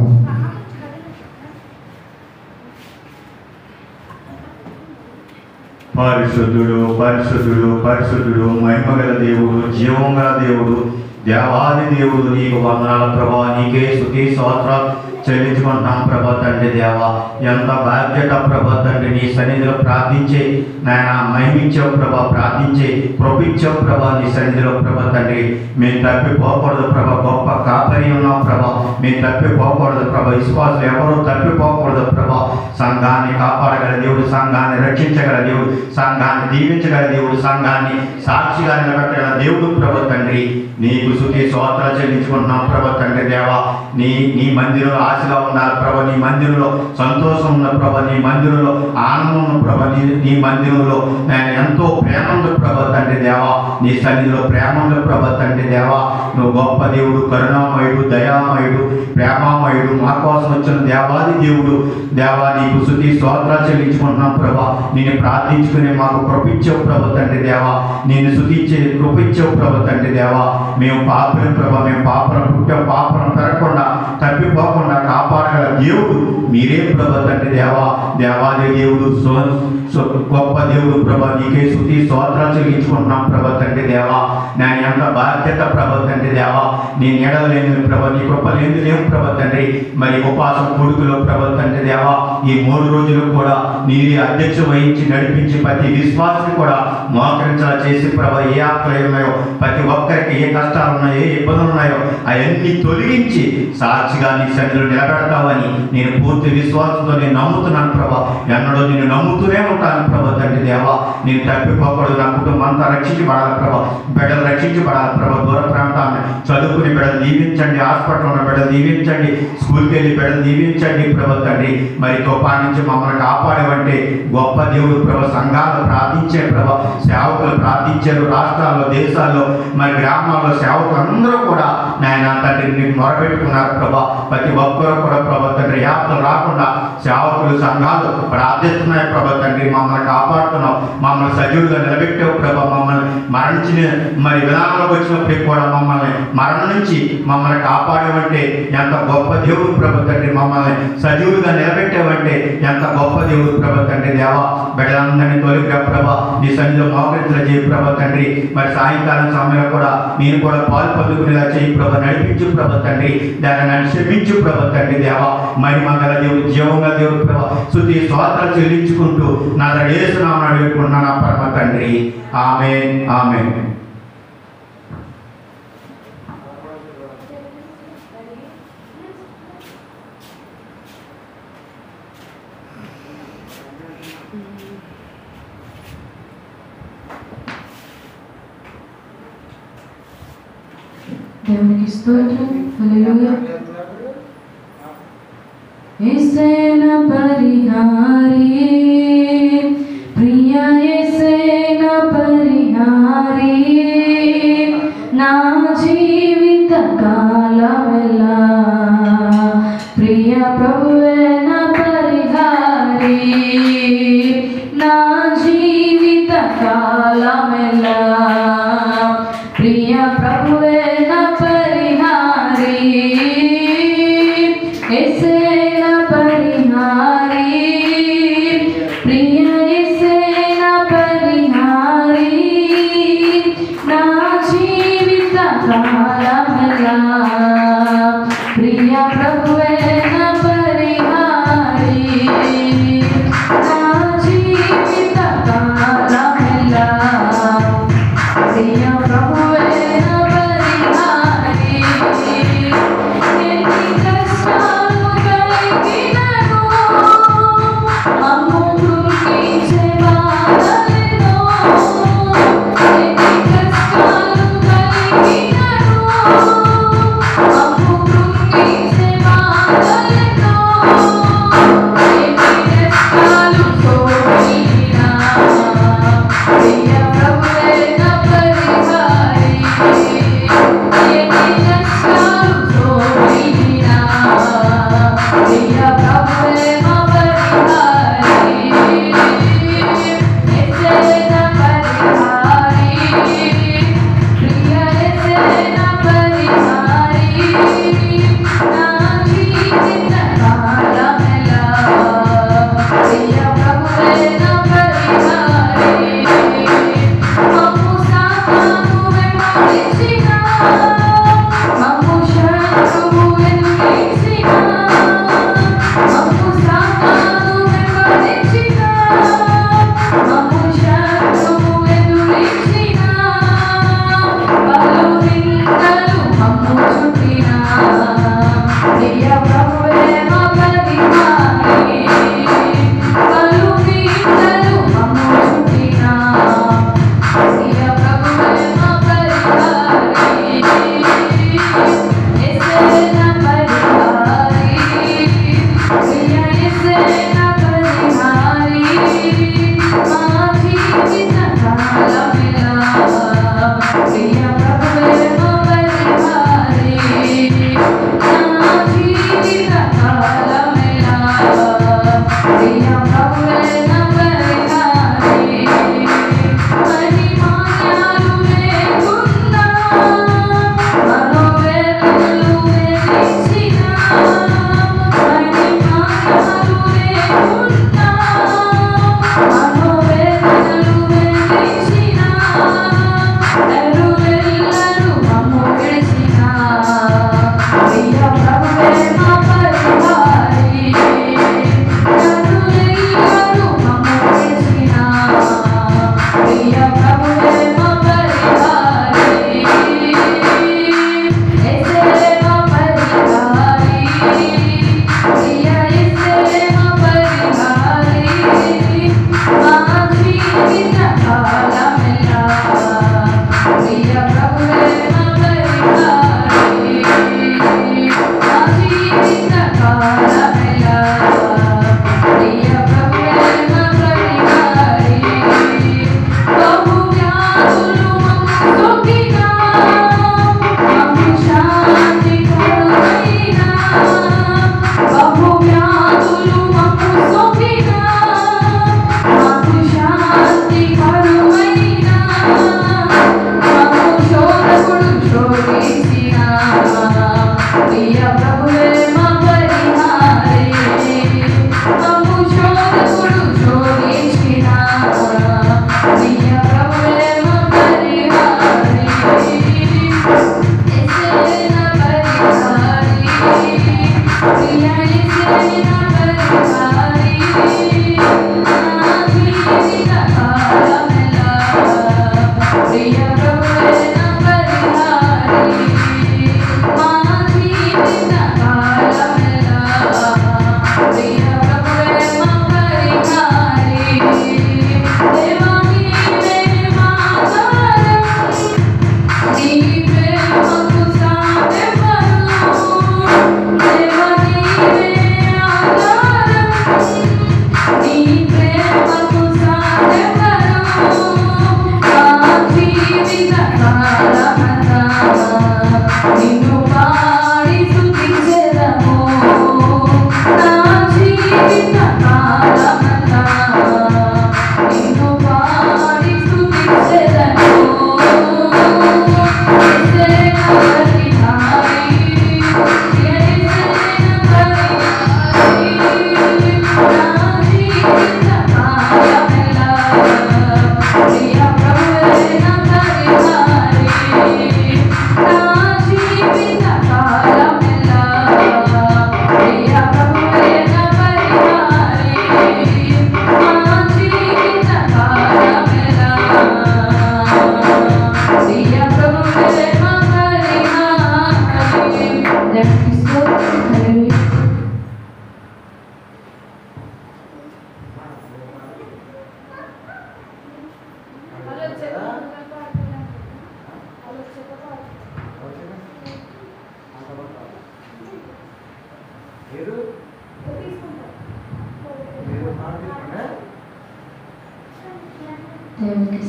పరిశుద్ధుడు పరిశుద్ధుడు పరిశుద్ధుడు మహిమగల దేవుడు, జీవం గల దేవుడు, దేవాది దేవుడు, నీకు వందనాల ప్రభా. నీకే స్తుతి స్తోత్రాలు చెల్లించుకుంటున్నాం ప్రభా తండ్రి దేవా. ఎంత బాధ్యత ప్రభా తండ్రి, నీ సన్నిధిలో ప్రార్థించే నాయన మహిమించావు ప్రభా, ప్రార్థించే కృపించావు ప్రభా నీ సన్నిధిలో ప్రభా తండ్రి. మేము తప్పిపోకూడదు ప్రభా, గొప్ప కాపరి ఉన్నాం ప్రభా. మేము తప్పిపోకూడదు ప్రభా, విశ్వాసులు ఎవరూ తప్పిపోకూడదు ప్రభా. సంఘాన్ని కాపాడగల దేవుడు, సంఘాన్ని రక్షించగల దేవుడు, సంఘాన్ని దీవించగల దేవుడు, సంఘాన్ని సాక్షిగా నిలబెట్టగల దేవుడు ప్రభా తండ్రి. నీకు స్తుతి స్తోత్రాలు చెల్లించుకుంటున్నాం ప్రభా తండ్రి దేవా. నీ మందిరంలో ఆశగా ఉండాలి ప్రభా, నీ మందిరంలో సంతోషం ఉన్న ప్రభా, నీ మందిరంలో ఆనందం ఉన్న ప్రభా, నీ మందిరంలో నేను ఎంతో ప్రేమ ఉంది ప్రభా తండ్రి దేవా. నీ సన్నిధిలో ప్రేమ ఉంది ప్రభా తండ్రి దేవా. నువ్వు గొప్ప దేవుడు, కరుణామయుడు, దయామయుడు, ప్రేమామయుడు, మా కోసం వచ్చిన దేవాది దేవుడు దేవా. నీకు స్తుతి స్తోత్రాలు చెల్లించుకుంటున్నాం ప్రభా. నేను ప్రార్థించుకునే మాకు కృపించావు ప్రభా తండ్రి దేవా. నేను స్తుతించే కృపించావు ప్రభా తండ్రి దేవా. మేము పాపం ప్రభా, మేము పాపం పుట్టాం, పాపం పెరగకుండా తప్పిపోకుండా కాపాడగల దేవుడు మీరే ప్రభా తండ్రి దేవా. దేవాది దేవుడు, గొప్ప దేవుడు ప్రభా. నీకే స్తుతి స్తోత్రాలు చెల్లించుకుంటున్నాం ప్రభా తండ్రి దేవా. నేను ఎంత బాధ్యత ప్రభా తండ్రి దేవా. నీ నీడలు లేని ప్రభా, నీ కృప లేని లేవు ప్రభా తండ్రి. మరి ఉపవాసం కొడుకులో ప్రభా తండ్రి దేవా. ఈ 3 రోజులు కూడా నీరే అధ్యక్ష వహించి నడిపించి ప్రతి విశ్వాసాన్ని కూడా మోకరించేలా చేసి ప్రభా, ఏ ఆత్మలు ఉన్నాయో ప్రతి ఒక్కరికి ఏ కష్టాలు ఉన్నాయో, ఏ ఇబ్బందులు ఉన్నాయో అవన్నీ తొలగించి సాక్షిగా నీ సన్నిధిలో నిలబెడతావని నేను పూర్తి విశ్వాసంతో నేను నమ్ముతున్నాను ప్రభా. ఎన్నడూ నేను నమ్ముతూనే ఉంటాను ప్రభా తండ్రి దేవా. నేను తప్పిపోకూడదు. నా కుటుంబం అంతా రక్షించబడాలి ప్రభా, బిడ్డలు రక్షించబడాలి ప్రభా. దూర ప్రాంతాన్ని చదువుకుని బిడ్డలు దీవించండి, హాస్పిటల్ ఉన్న బిడ్డలు దీవించండి, స్కూల్కి వెళ్ళి బిడ్డలు దీవించండి ప్రభా తండ్రి. మరి తుఫాను నుంచి మమ్మల్ని కాపాడేవంటే గొప్ప దేవుడు ప్రభా. సంఘాలు ప్రార్థించే ప్రభా, సేవకులు ప్రార్థించారు. రాష్ట్రాల్లో, దేశాల్లో, మరి గ్రామాల్లో సేవకులు అందరూ కూడా నాయన తండ్రి నీకు మొరపెట్టుకున్నారు ప్రభా. ప్రతి ఒక్కరూ కూడా ప్రభా తండ్రి యాత్రలు రాకుండా సేవకులు, సంఘాలు ప్రార్థిస్తున్నాయి ప్రభా తండ్రి. మమ్మల్ని కాపాడుతున్నావు, మమ్మల్ని సజీవులుగా నిలబెట్టావు ప్రభా. మమ్మల్ని మరణించిన మరి విధానంలోకి వచ్చినప్పటికి కూడా మమ్మల్ని మరణం నుంచి మమ్మల్ని కాపాడేవంటే ఎంత గొప్ప దేవుడు ప్రభా తండ్రి. మమ్మల్ని సజీవులుగా నిలబెట్టావంటే ఎంత గొప్ప దేవుడు ప్రభా తండ్రి దేవా. బిడ్డలందరినీ తొలిగా ప్రభా నీ సన్నిధిలో మోకరించలా చేయి ప్రభా తండ్రి. మరి సాయంకాలం సమయంలో కూడా నేను కూడా పాలు పొందుకునేలా చేయి ప్రభా. నడిపించు ప్రభా తండ్రి. దాన్ని క్షమించు ప్రభా తండ్రి దేవా. మహిమగల దేవుడు, జీవంగల దేవుడు ప్రభా. స్తుతి స్తోత్రాలు చెల్లించుకుంటూ నా యేసునామమున అడుగుతున్నాను పరమ తండ్రి. ఆమేన్, ఆమేన్. దేవునికి స్తోత్రం. హల్లెలూయా. యేసేన పరిహారి, ప్రియ యేసేన పరిహారి, కాలమెల్లా ప్రియ ప్రభువే నా పరిహారి యేసే నా పరిహారి ప్రియ యేసే నా పరిహారి నా జీవిత కాలమెల్లా ప్రియ ప్రభువే నా పరిహారి నా జీవిత కాలమెల్లా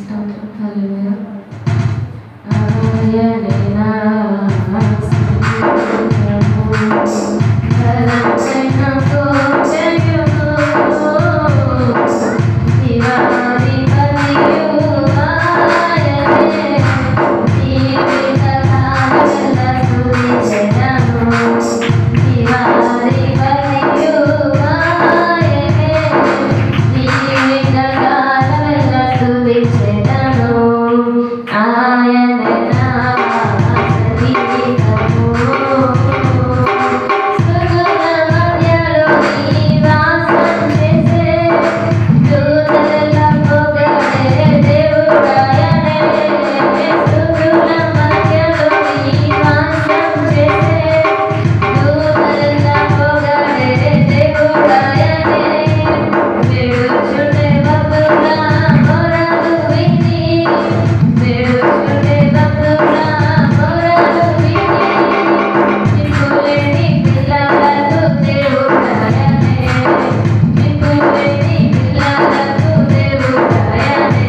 స్తోత్రం. హల్లెలూయా. ఆయనే నా బలమైన కోటయు, శివాని బలియు ఆయనే, జీవితకాలమెల్ల స్తుతించెదను. శివాని బలియు ఆయనే, జీవితకాలమెల్ల స్తుతించెదను. ఆయనే నా సంగీతము. సుగుణ మధ్యలో నివాసం చేసే దూతల పొగడే దేవుడాయనే. సుగుణ మధ్యలో నివాసం చేసే దూతల పొగడే దేవుడాయనే. వేడుచునే భక్తుల మొరలు విని, వేడుచునే భక్తుల మొరలు విని, నిప్పులేని పిల్లలకు దేవుడాయనే. నిప్పులేని పిల్లలకు దేవుడాయనే.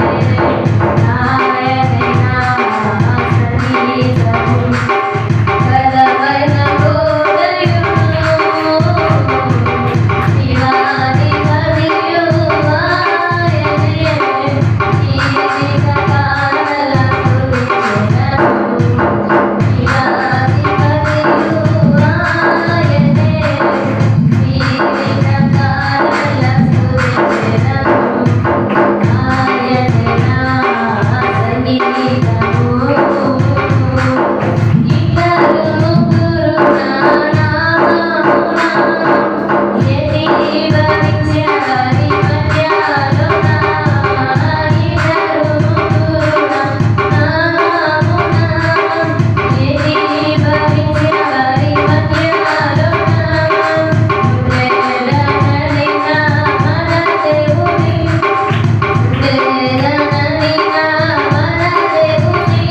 ఆయనే నా సంగీతము. బలమైన కోటయును, శివాని బలియు ఆయనే, జీవితకాలమెల్ల స్తుతించెదను. శివాని బలియు ఆయనే, జీవితకాలమెల్ల స్తుతించెదను. ఆయనే నా సంగీతము. ఇద్దరు ముగ్గురు నా నామమున ఏకీభవించిన వారి మధ్యలోన, ఇద్దరు ముగ్గురు నా నామమున ఏకీభవించిన వారి మధ్యలోన, ఉండేదననిన మన దేవుని, ఉండేదననిన మన దేవుని,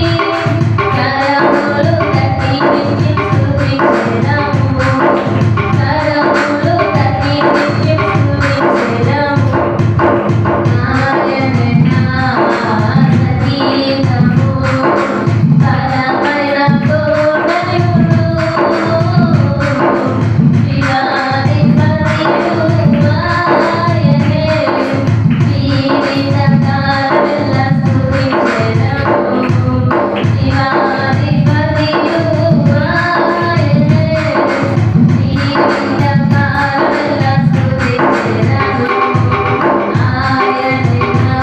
కరములు తట్టి నిత్యం స్తుతించెదము. కరములు తట్టి నిత్యం స్తుతించెదము. ఆయనే నా సంగీతము. బలమైన కోటయును, శివాని బలియు ఆయనే, జీవితకాలమెల్ల స్తుతించెదము. శివాని బలియు ఆయనే, జీవితకాలమెల్ల స్తుతించెదను. ఆయనే నా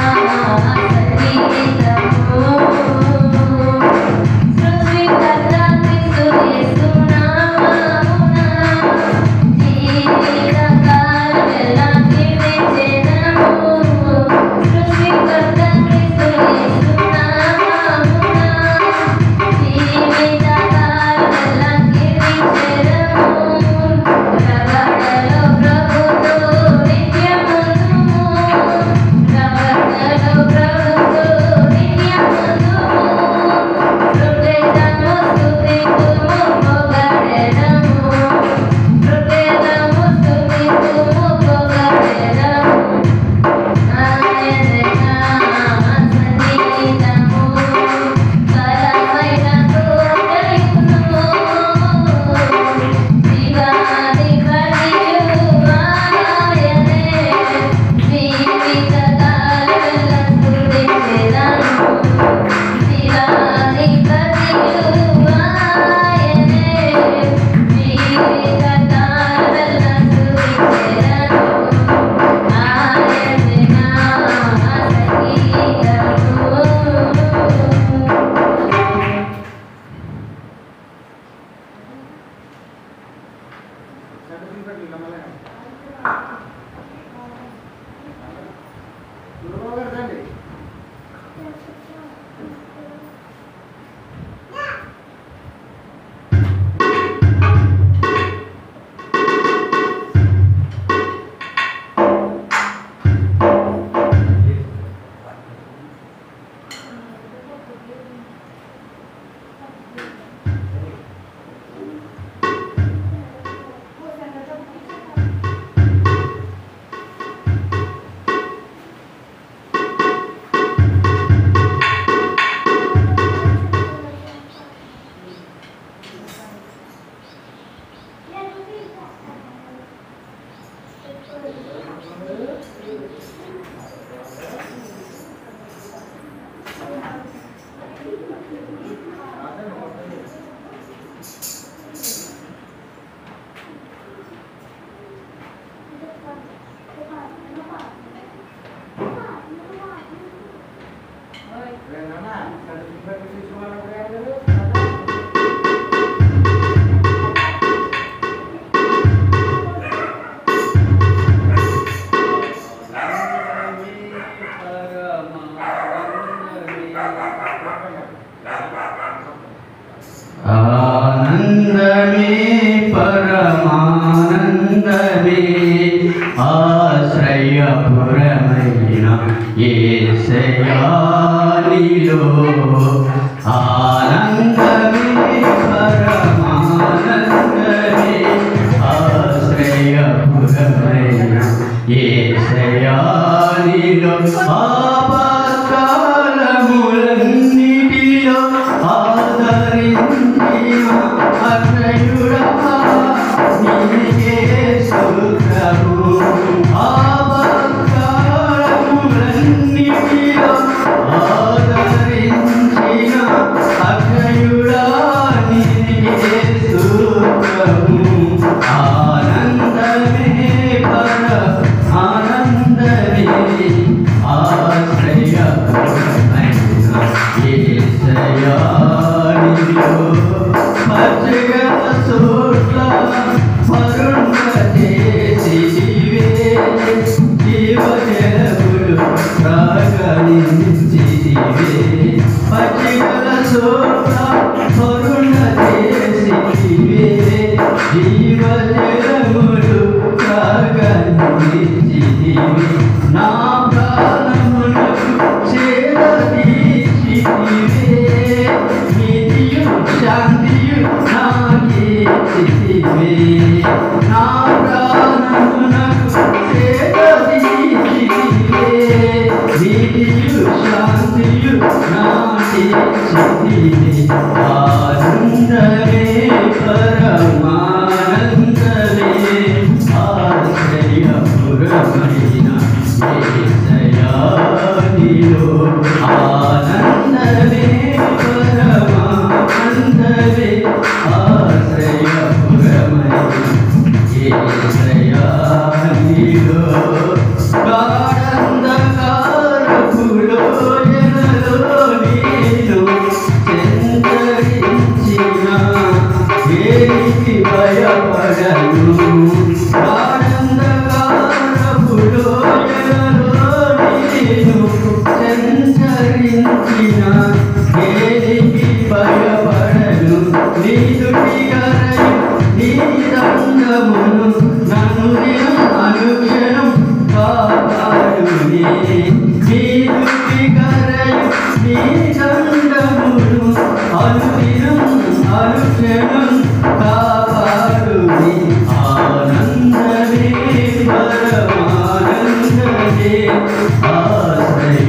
సంగీతము. సృష్టికర్త క్రీస్తు యేసు నామమున జీవితకాలమెల్ల కీర్తించెదము. సృష్టికర్త క్రీస్తు యేసు నామమున జీవితకాలమెల్ల కీర్తించెదము. ప్రవక్తలు ప్రభుతో నిత్యముందుము, ప్రవక్తలు ప్రభుతో నిత్యముందుము. కృతజ్ఞతము స్తుతింతుము పొగడెదము, కృతజ్ఞతము స్తుతింతుము పొగడెదము. ఆయనే నా సంగీతము. బలమైన కోటయును, శివాని బలియు ఆయనే, జీవితకాలమెల్ల స్తుతించెదను. శివాని బలియు ఆయనే, జీవితకాలమెల్ల స్తుతించెదను. ఆయనే నా సంగీతము. ఆనందమే పరమానందమే ఆశ్రయపురమైన యేసయ్యానిలో ఆనందమే పరమానందమే ఆశ్రయపురమైన యేసయ్యానిలో ఆపత్కాలములన్నిటిలో ఆదరించిన అక్షయుడా నీకే స్తుత్రము ఆపత్కాలములన్నిటిలో ఆదరించిన అక్షయుడా నీకే స్తుత్రము ఆనందమే పర ఆనందమే ఆశ్రయపురమైన యేసయ్యానిలో పచ్చగల చోట్ల పరుండజేసివే జీవజలములు ప్రాగనించివే పచ్చగల చోట్ల పరుండజేసివే జీవజలములు ప్రాగనించివే నా ప్రాణములకు చేరదీసివే నీతియు శాంతియు నాకిచ్చితివే నా ప్రాణమునకు చేరదీసివే నీతియు శాంతియు నాకిచ్చితివే ఆనందమే పరమానందమే ఆశ్రయపురమైన యేసయ్యానిలో ఆనందమే పరమానందమే ఆశ్రయపురమైన యేసయ్యానిలో గాఢంధకారపు లోయలలో నేను సంచరించిన దేనికి భయపడను గాఢంధకారపు లోయలలో నేను సంచరించిన దేనికి భయపడను నీ దుఃఖికరయు నీ దండమును నన్ను అనుక్షణం కాపాడునే నీ దుఃఖికరయు నీ దండమును అనుక్షణం కాపాడునే ఆనందమే పరమానందమే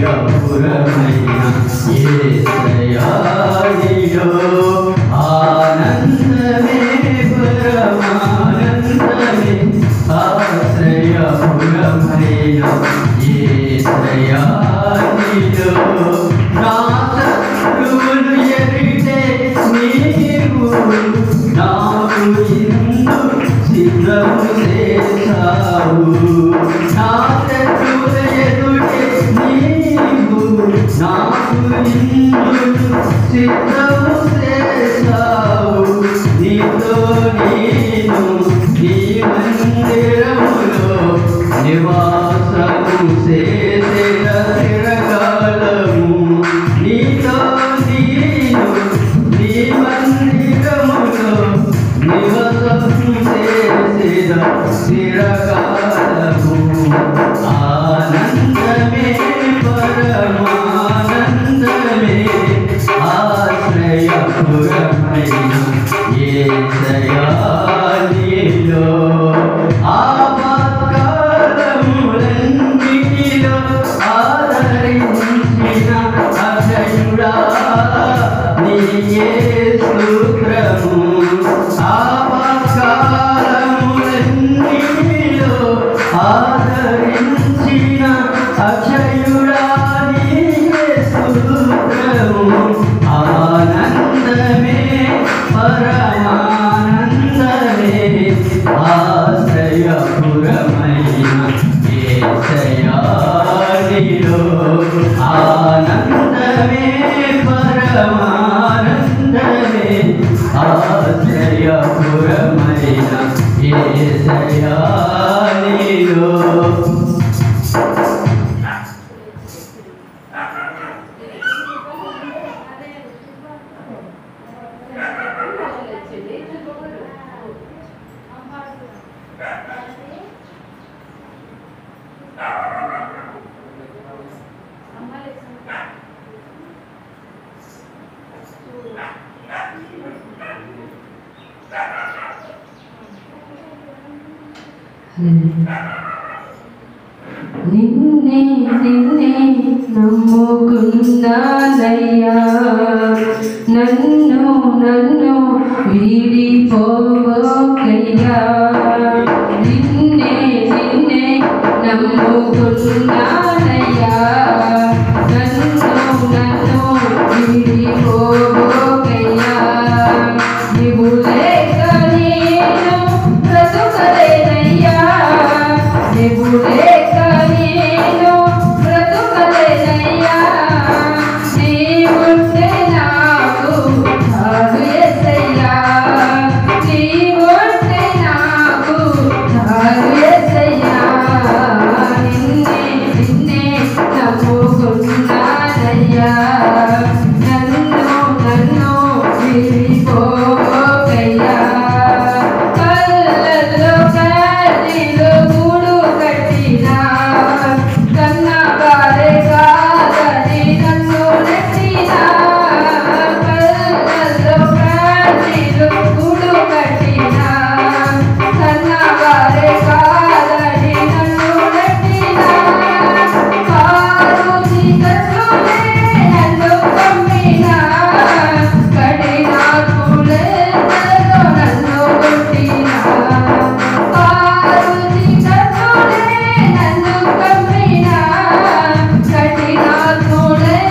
ఆశ్రయపురమైన యేసయ్యానిలో ఆనందమే పరమానందమే ఆశ్రయపురమైన యేసయ్యానిలో నా శత్రువులు ఎరిగితే నీవు నాకు ఇందు సిద్ధము చేశావు నా శత్రువుల ఎదుటే నీవు నాకు ఇందు సిద్ధము చేశావు నీతో నేను నీ మందిరములో నివాసము చేసిన చిరకాలము నీతో నేను నీ మందిరములో నివాసము చేసిన చిరకాలము ఆనందమే పరమానందమే ఆశ్రయ నిన్నే నిన్నే నమ్ముకున్నానయ్యా, నన్ను నన్ను వీడిపోవకయ్యా. నిన్నే నిన్నే నమ్ముకున్నానయ్యా, నన్ను నన్ను వీడిపోవకయ్యా. నీవు లేక నేను బ్రతుకలేనయ్యా, నీవు లేక నేను బ్రతుకలేనయ్యా. నీవుంటే నాకు చాలు యేసయ్యా, నీవుంటే నాకు చాలు యేసయ్యా. నిన్నే నిన్నే నమ్ముకున్నానయ్యా, నన్ను నన్ను వీడిపోవకయ్యా. కళ్ళల్లో కన్నీళ్ళు గూడు కట్టినా, కన్నవారే కాదని నన్ను నెట్టినా. కళ్ళల్లో కన్నీళ్ళు గూడు కట్టినా, కన్నవారే కాదని నన్ను నెట్టినా. కారు చీకట్లోనే నన్ను కమ్మినా, కఠినాత్ములెందరో నన్ను కొట్టినా. కారు చీకట్లోనే నన్ను కమ్మినా, కఠినాత్ములెందరో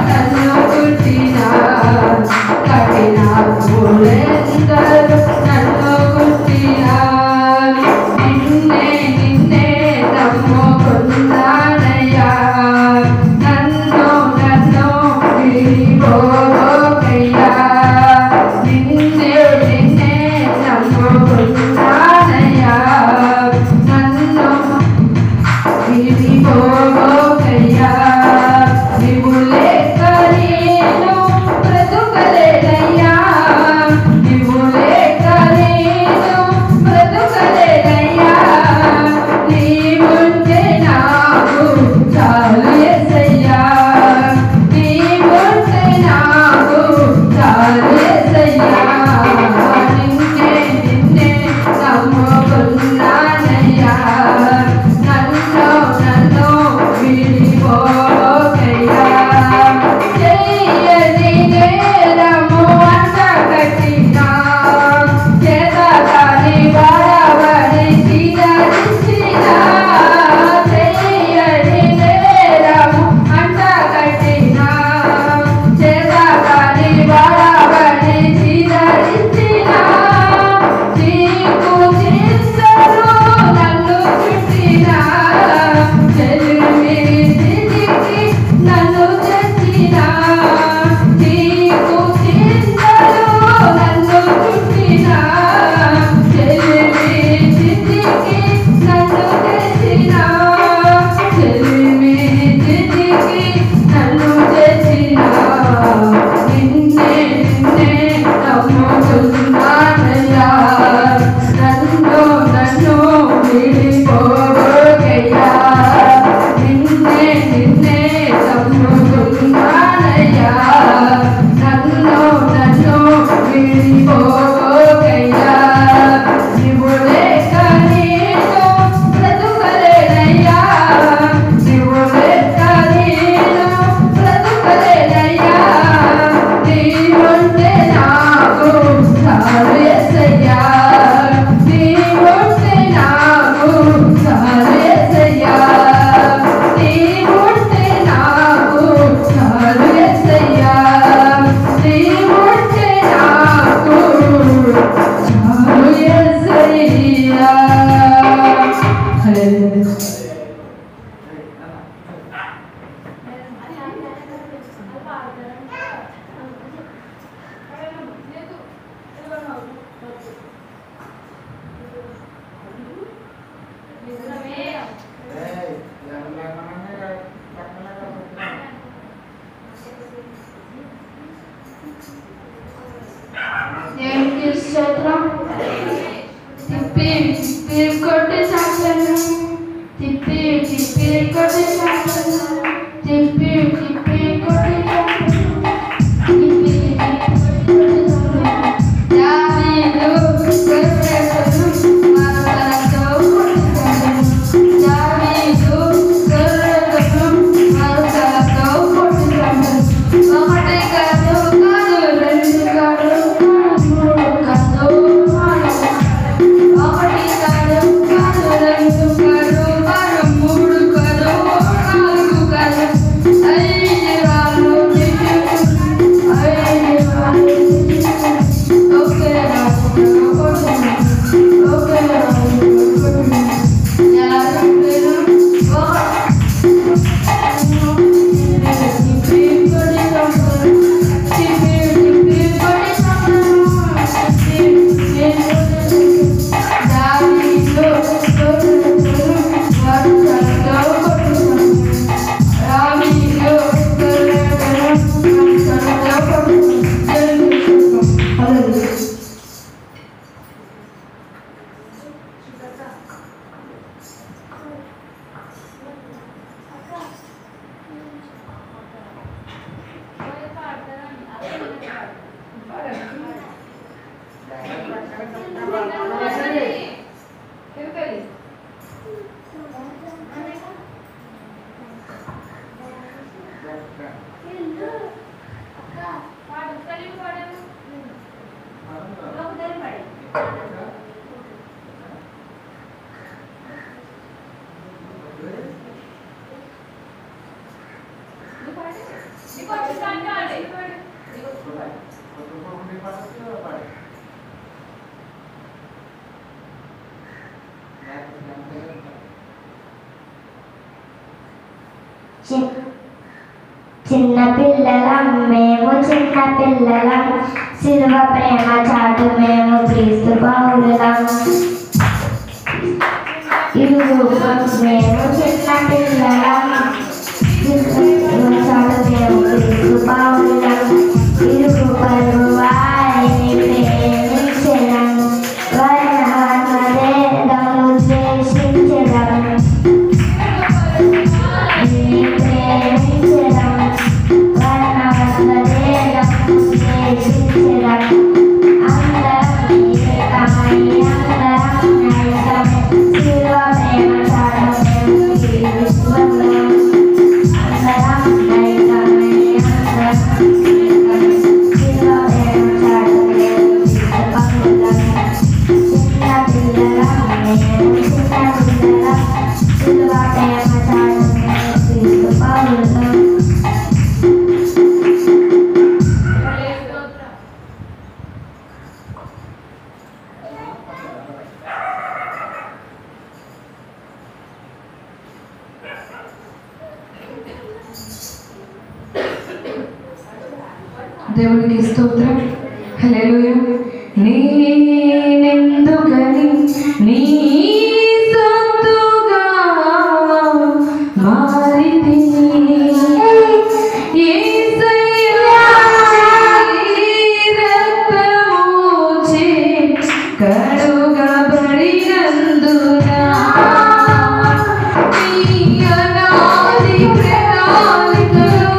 నన్ను కొట్టినా. కఠినాత్ములెందరో నన్ను కొట్టినా. నిన్నే నిన్నే నమ్ముకున్నానయ్యా, నన్ను నన్ను వీడిపోవకయ్యా. నిన్నే నిన్నే నమ్ముకున్నానయ్యా, నన్ను వీడిపోవకయ్యా. నీవు లేక నేను బ్రతుకలేనయ్యా, నీవు లేక నేను బ్రతుకలేనయ్యా. నీవుంటే నాకు చాలు యేసయ్యా, నీవుంటే నాకు చాలు యేసయ్యా. నిన్నే నిన్నే నమ్ముకున్నానయ్యా, నన్ను నన్ను వీడిపోవకయ్యా. చెయ్యని నేరము అంట కట్టినా, చేతకాని వాడవని చీదరించినా. చెయ్యని నేరము అంట కట్టినా, చేతకాని వాడవని చీదరించినా. చీకు చింతలు నన్ను చుట్టినా, చెలిమి స్థితికి నన్ను తెచ్చినా. చీకు చింతలు నన్ను చుట్టినా, చెలిమి స్థితికి నన్ను తెచ్చినా. చెలిమి స్థితికి నన్ను తెచ్చినా. నిన్నే నిన్నే నమ్ముకున్నానయ్యా, నన్ను నన్ను వీడిపోవకయ్యా. నిన్నే నిన్నే నమ్ముకున్నానయ్యా, నన్ను నన్ను వీడిపోవకయ్యా. నీవు లేక నేను బ్రతుకలేనయ్యా, నీవు లేక నేను బ్రతుకలేనయ్యా. నీవుంటే నాకు చాలు యేసయ్యా, నీవుంటే నాకు చాలు యేసయ్యా. నీవుంటే నాకు చాలు యేసయ్యా, నీవుంటే నాకు చాలు యేసయ్యా. హల్లెలూయా. దేవునికి స్తోత్రం. తిప్పి తిప్పి కొట్టి చాపలను, తిప్పి తిప్పి కొట్టి చాపలను, తిప్పి తిప్పి కొట్టి చాపలను, తిప్పి తిప్పి కొట్టి చాపలను. దావీదు గొర్రెలను మరొకరితో చిన్న పిల్లలం మేము చిన్న పిల్లలం శిలువ ప్రేమ చాటు మేము క్రీస్తు పౌరులం మేము చిన్న పిల్లలం శిలువ చాటు మేము క్రీస్తు పౌరులం ఇరుగు పరుగు వారిని ప్రేమించడం వర్ణాత్మదేదమును ద్వేషించడం దేవునికి స్తోత్రం. హల్లెలూయా. నేనెందుకని నీ సొత్తుగా మారితిని యేసయ్యా నీ రక్తముచే కడుగబడినందున నీ అనాది ప్రణాళికలో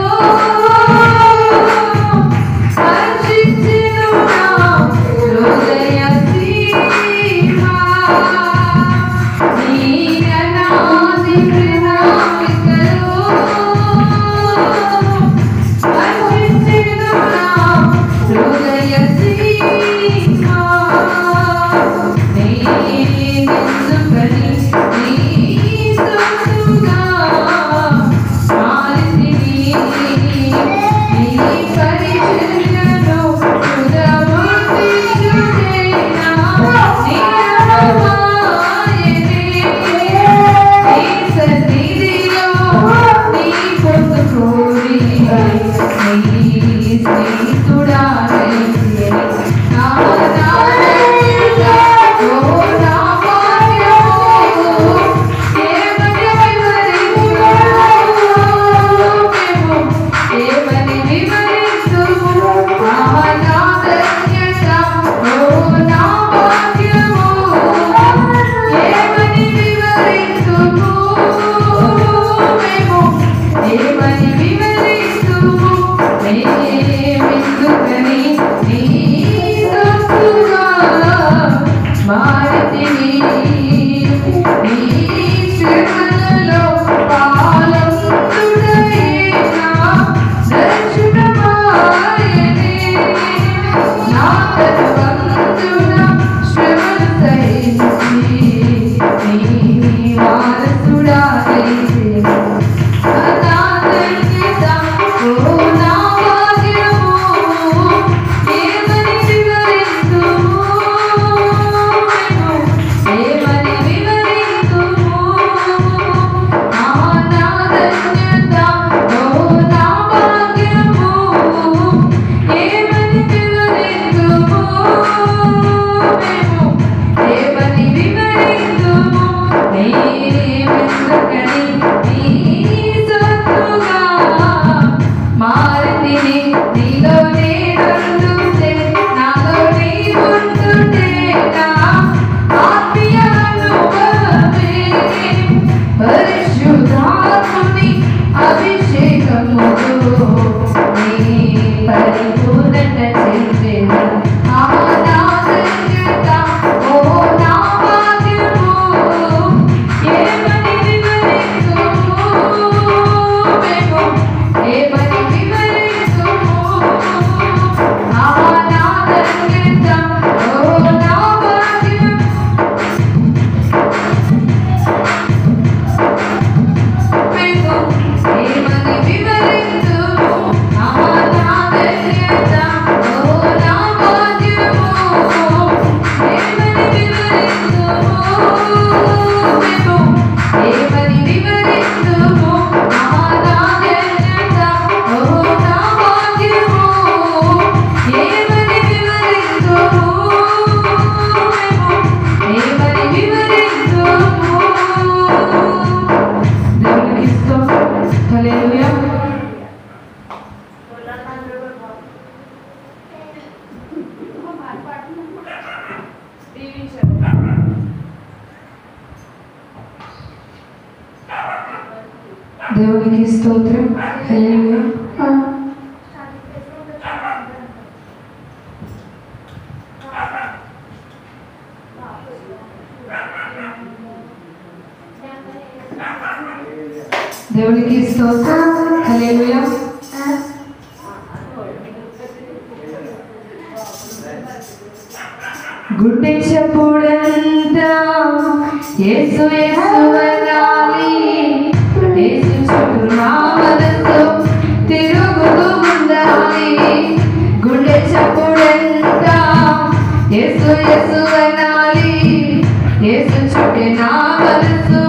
ఏమని దేవునికి స్తోత్రం. హల్లెలూయా. దేవునికి స్తోత్రం. హల్లెలూయా. గుడ్డి చెప్పుడంతా యేసు యేసు అనాలి. యేసు చుట్టూ నా మనసు తిరుగుతూ ఉండాలి. గుండె చెప్పుడంతా యేసు యేసు అనాలి. యేసు చుట్టూ నా మనసు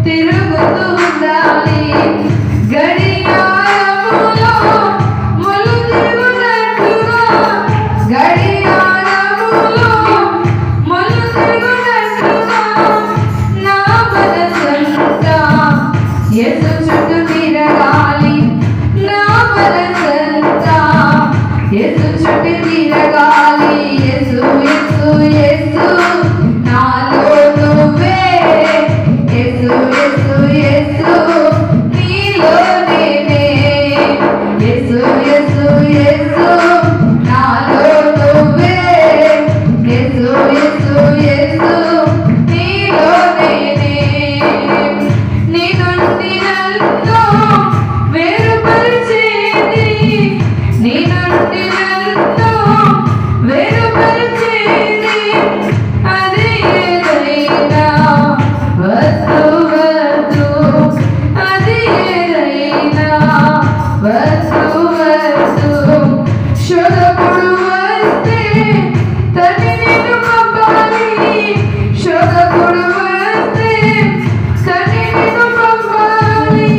తిరుగుతూ ఉండాలి. గడియారములో ముళ్ళు తిరుగునట్టుగా, గడియారములో ముళ్ళు తిరుగునట్టుగా నా మనసంతా యేసు చుట్టూ తిరగాలి. నా మనసంతా యేసు చుట్టూ తిరగాలి. యేసు యేసు యేసు నాలో నువ్వే, యేసు యేసు యేసు నీలో నేనే, యేసు యేసు యేసు నాలో నువ్వే, యేసు యేసు యేసు నీలో నేనే. నీ నుండి నన్ను వేరుపరిచేది, నీ నుండి నన్ను వేరుపరిచేది అది ఏదైనా వద్దు వద్దు, అది ఏదైనా వద్దు వద్దు. శోధకుడు వస్తే తని నిన్ను పంపాలి, శోధకుడు వస్తే తని నిన్ను పంపాలి.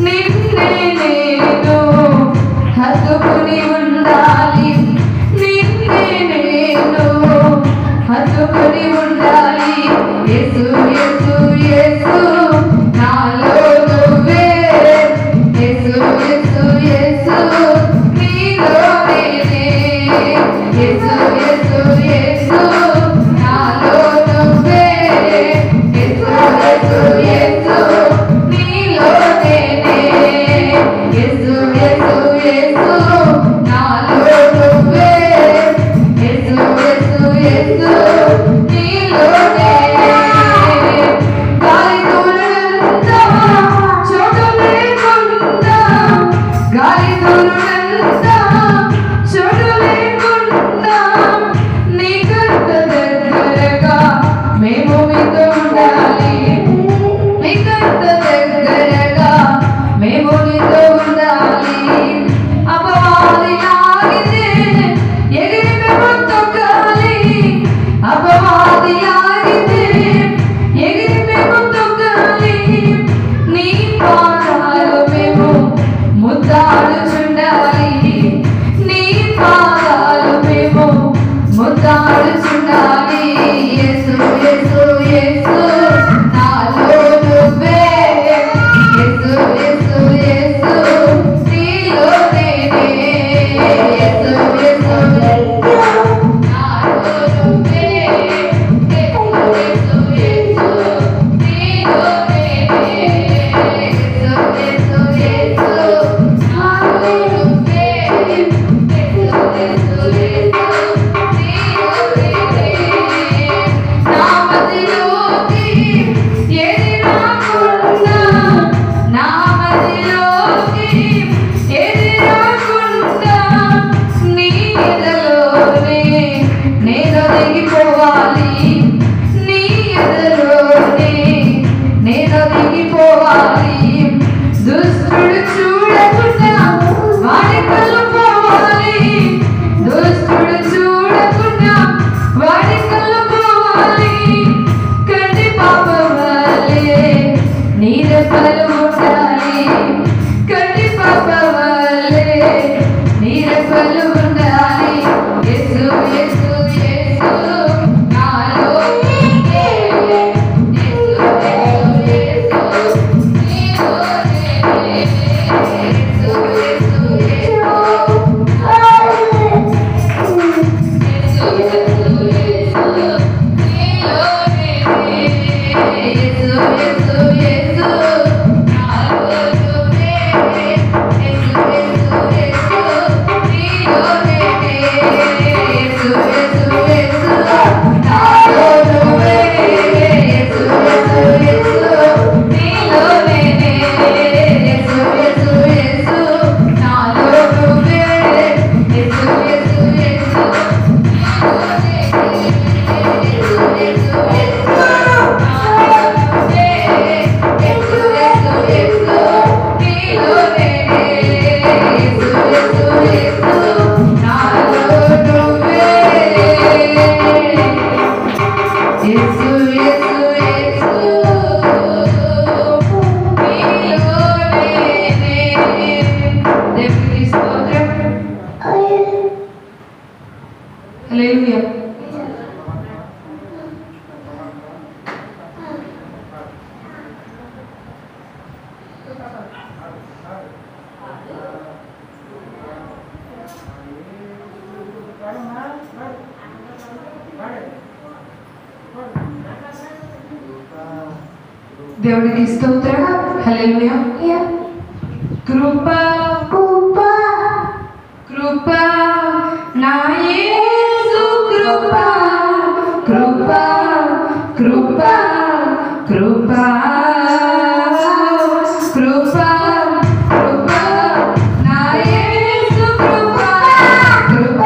నిన్నే నేను హత్తుకుని ఉండాలి, నిన్నే నేను హత్తుకుని ఉండాలి. యేసు యేసు యేసు నాలో నువ్వే, యేసు యేసు యేసు నీలో నేనే, యేసు యేసు యేసు నాలో నువ్వే, యేసు యేసు యేసు నీలో నేనే, యేసు యేసు యేసు నాలో నువ్వే, యేసు యేసు యేసు నీలో నేనే. గాలి దూరంతా చోటు లేకుండా, గాలి దూరంతా చోటు లేకుండా నీకంత దగ్గరగా మేము మీతో ఉండాలి, నీకంత దగ్గరగా మేము మీతో ఉండాలి. అపవాది ఆగితే ఎగిరి మేము తొక్కాలి, అపవాది ఆగితే ఎగిరి మేము తొక్కాలి. నీ పాదాలు మేము ముద్దాడుచుండాలి, నీ పాదాలు మేము ముద్దాడుచుండాలి. యేసు యేసు యేసు నాలో నువ్వే, యేసు యేసు యేసు నీలో నేనే, యేసు యేసు యేసు నాలో నువ్వే, యేసు యేసు యేసు నీలో నేనే, యేసు యేసు యేసు నాలో నువ్వే, యేసు యేసు యేసు నీలో నేనే. నా మదిలోకి ఏది రాకుండా, నా మదిలోకి ఏది రాకుండా నీ ఎదలోనే నేను దిగిపోవాలి, నీ ఎదలోనే నేను దిగిపోవాలి. దుష్టుడు చూడకుండా వాడి కళ్ళు పోవాలి, దుష్టుడు చూడకుండా వాడి కళ్ళు పోవాలి. కంటి పాప వలె నీ రెప్పలు ఉండాలి, కంటి పాప వలె నీ రెప్పలు ఉండాలి. యేసు యేసు యేసు నాలో నువ్వే, యేసు యేసు యేసు నీలో నేనే, యేసు యేసు యేసు హల్లెలూయా. దేవుడికి స్తోత్రం. హల్లెలూయా. కృప కృప నా యేసు కృప కృప కృప కృప కృప కృప నా యేసు కృప కృప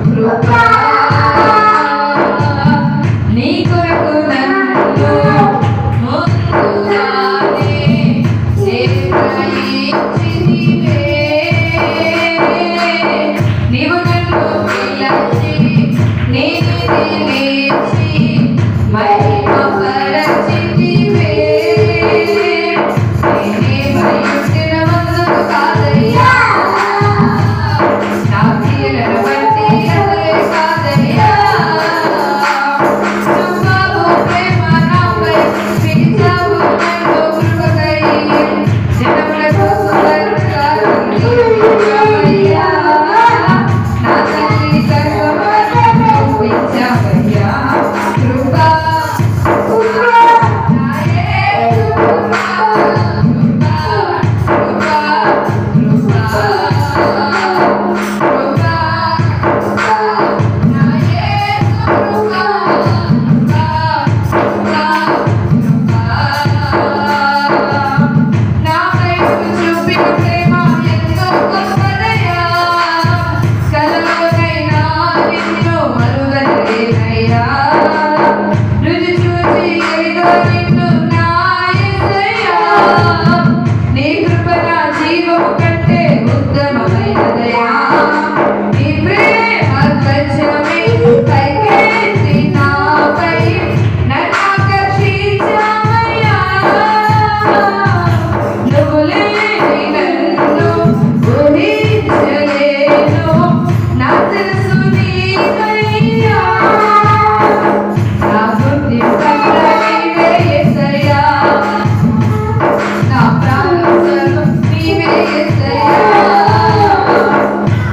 కృప నీ కొరకు నన్ను ముందుగానే నిర్ణయించితివే. నీవు నన్ను పిలిచి నీది లేచి మహిమపరచితివే. నేనే బయటిన మందుకు కాదయ్యా, నా క్రియలను బట్టి అసలే కాదయ్యా. చూపావు ప్రేమ నాపై, పిలిచావు నన్ను కృపకై. జనములకు సువార్తగా నీవయ్యా. నా తండ్రి సర్వమర్యాదను పెంచావయ్యా. కృప నా యేసు కృప కృప కృప కృప కృప నా యేసు కృప కృప నాపై చూపిన ప్రేమ ఎంతో గొప్పదయ్యా. కలలోనైనా నిన్ను మరువలేనయ్యా. రుచి చూచి ఎరిగో నిన్ను నా యేసయ్యా. నీ కృప నా జీవము కంటే ఉత్తమమైనదయ్యా. నీ ప్రేమ స్వచ్ఛమే పైకెత్తి నాపై నన్ను ఆకర్షించావయ్యా. నువ్వు లేని నన్ను ఊహించలేను. నా తెలుసు నీవయ్యా. నా గుర్తింపంతా నీవే యేసయ్యా. నా ప్రాణం సర్వం నీవే యేసయ్యా.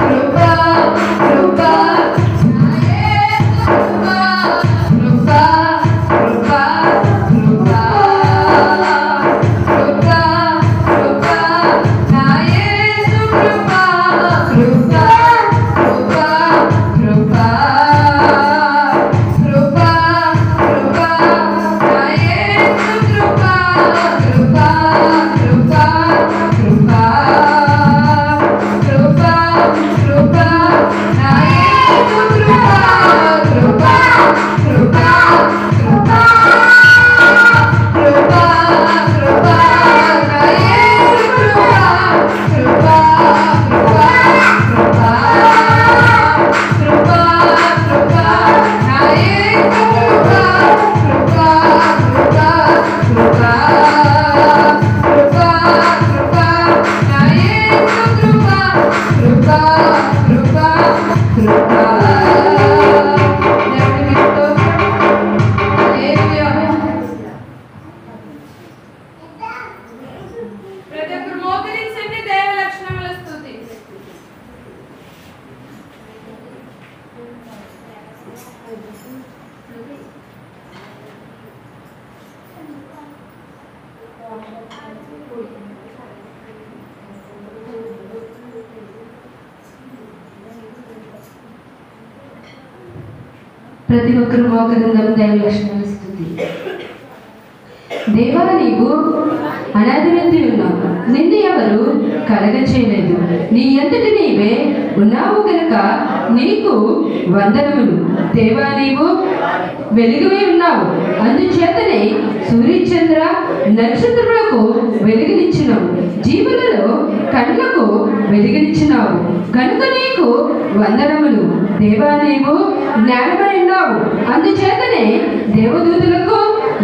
కృప కృప నా యేసు కృప కృప కృప కృప కృప నా యేసు కృప కృప కృప కృప కృప కృప నా యేసు కృప కృప కృప కృప కృప కృప నా యేసు కృప కృప కృప కృప కృప కృప నా యేసు కృప కృప కృప కృప కృప నా యేసు కృప కృప కృప కృప కృప కృప నా యేసు కృప కృప కృప కృప. దేవునికి స్తోత్రం. హల్లెలూయా. ప్రతి ఒక్కరు మోకరించండి. దైవ లక్షణముల స్తుతి. ప్రతి ఒక్కరు మోకరిందాం. దైవ లక్షణముల స్తుతి. దేవా, నీవు అనాది వ్యక్తి ఉన్నావు. నిన్ను ఎవరు కలగ చేయలేదు. నీ అంతటి నీవే ఉన్నావు గనుక నీకు వందనములు. దేవా, నీవు వెలుగువై ఉన్నావు. అందుచేతనే సూర్యచంద్ర నక్షత్రములకు వెలుగునిచ్చినావు. జీవులలో కళ్ళకు వెలుగునిచ్చినావు కనుక నీకు వందనములు. దేవా, నీవు జ్ఞానమై ఉన్నావు. అందుచేతనే దేవదూతులకు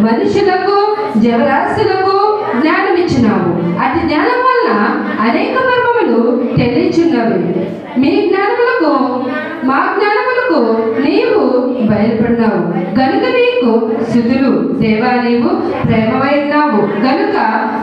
మనుషులకు జీవరాశులకు జ్ఞానం ఇచ్చినావు. అతి జ్ఞానం వలన అనేక మర్మములు మాటలు తెలియచున్నవి. మీ జ్ఞానములకు మా జ్ఞానములకు నీవు బయలుపడినావు గనుక నీకు స్తుతులు. దేవా, నీవు ప్రేమవై ఉన్నావు గనుక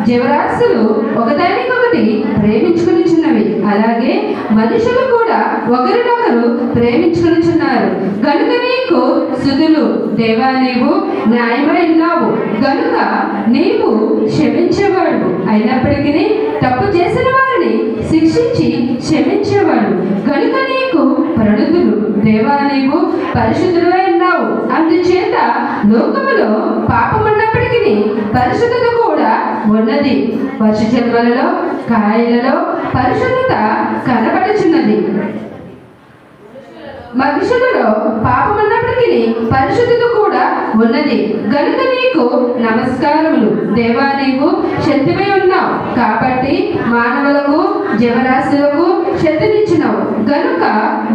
జీవరాశులు ఒకదానికొకటి ప్రేమించుకునిచున్నవి. అలాగే మనుషులు కూడా ఒకరినొకరు ప్రేమించుకునిచున్నారు గనుక నీకు స్తుతులు. దేవా, నీవు న్యాయమై ఉన్నావు గనుక నీవు క్షమించేవాడు. అయినప్పటికీ తప్పు చేసిన వారిని శిక్షించి క్షమించేవాడు గనుక నీకు ప్రణుతులు. దేవా, నీవు పరిశుద్ధుడై ఉన్నావు. అందుచేత లోకములో పాపం ఉన్నప్పటికీ పరిశుద్ధత కూడా ఉన్నది. వర్ష జన్మలలో కాయలలో పరిశుద్ధత కనబడుచున్నది. మనుషులలో పాపం ఉన్నప్పటికీ పరిశుద్ధత కూడా ఉన్నది గనుక నీకు నమస్కారములు. దేవా, నీవు శక్తివై ఉన్నావు కాబట్టి మానవులకు జీవరాశులకు శక్తినిచ్చినావు గనుక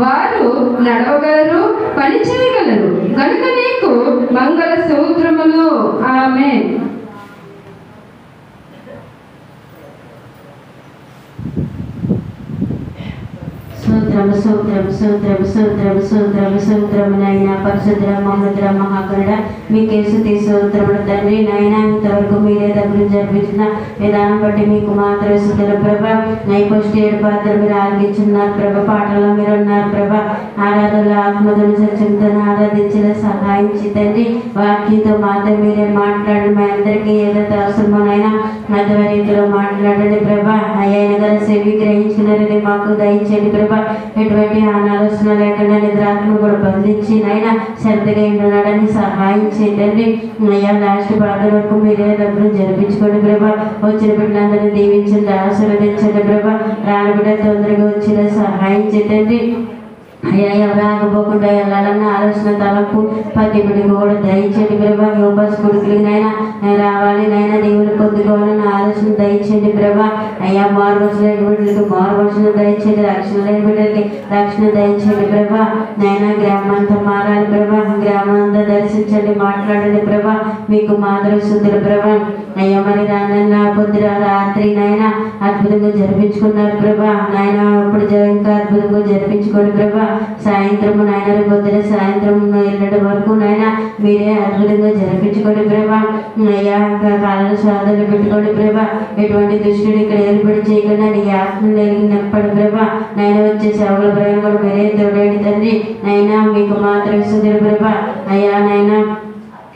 వారు నడవగలరు, పని చేయగలరు గనుక నీకు మంగళ స్తోత్రములు. ఆమేన్. స్తోత్రము స్తోత్రము స్తోత్రము స్తోత్రము స్తోత్రము స్తోత్రము నాయన పరిశుద్ధ మహోన్నతుడ మహాగణుడ మీకే స్తుతి స్తోత్రములు తండ్రి. నాయన ఇంతవరకు మీరే దగ్గర జరిపించిన విధానం బట్టి మీకు మాత్రమే స్తుతులు ప్రభ. నైపోస్ట్ 7 పాత్రలు మీరు ఆలకించున్నారు ప్రభ. పాటల్లో మీరు ఉన్నారు ప్రభ. ఆరాధనలో ఆత్మధుని సత్యంతో ఆరాధించిన సహాయించి తండ్రి. వాక్యంతో మాత్రం మీరే మాట్లాడండి. మా అందరికీ ఏదైతే అవసరమోనైనా అదే రీతిలో మాట్లాడండి ప్రభ. అయ్యైన గల సేవి గ్రహించుకున్నారని మాకు దయచేయండి ప్రభ. ఎటువంటి అనాలోచన లేకుండా నిద్రాత్మ కూడా బంధించి నైనా శ్రద్ధగా ఉన్నాడని సహాయం చేయండి. అయ్యా లాస్ట్ భాగం వరకు మీరే డబ్బులు జరిపించుకోండి ప్రభా. వచ్చిన బిడ్డలందరినీ దీవించండి, ఆశీర్వదించండి ప్రభా. రాని బిడ్డ తొందరగా వచ్చిన సహాయం చేయండి. అయ్యా ఎవరు ఆగపోకుండా వెళ్ళాలన్న ఆలోచన తలపు ప్రతి బిడ్డకు కూడా దయచేయండి ప్రభా. యోపాస్ కొడుకులకి నైనా రావాలి నైనా దేవుని పొందుకోవాలన్న ఆలోచన దయచేయండి ప్రభా. అయ్యా మారు వర్షం లేని బిడ్డలకి మారు వర్షం దయచేయండి, రక్షణ లేని బిడ్డలకి రక్షణ దయచేయండి ప్రభా. నైనా గ్రామంతా మారాలి ప్రభా. గ్రామంతా దర్శించండి, మాట్లాడండి ప్రభా. మీకు మాదిరి స్తుతులు ప్రభా. అయ్యా మరి రాన్న పొద్దున రాత్రి నైనా అద్భుతంగా జరిపించుకున్నారు ప్రభా. నాయన ఇప్పుడు ఇంకా అద్భుతంగా జరిపించుకోండి ప్రభా. సాయంత్రం నాయన పొద్దున సాయంత్రం వెళ్ళడం వరకు నాయన మీరే అద్భుతంగా జరిపించుకోండి ప్రభా. అయ్యా కాళ్ళను సాధనలు పెట్టుకోండి ప్రభా. ఎటువంటి దుష్టుడు ఇక్కడ ఏర్పడి చేయకుండా నీ ఆత్మలు నింపండి ప్రభా. నైనా వచ్చే సేవల ప్రయాణం కూడా మీరే తోడండి తండ్రి. నైనా మీకు మాత్రం స్తుతులు ప్రభా. అయ్యా నైనా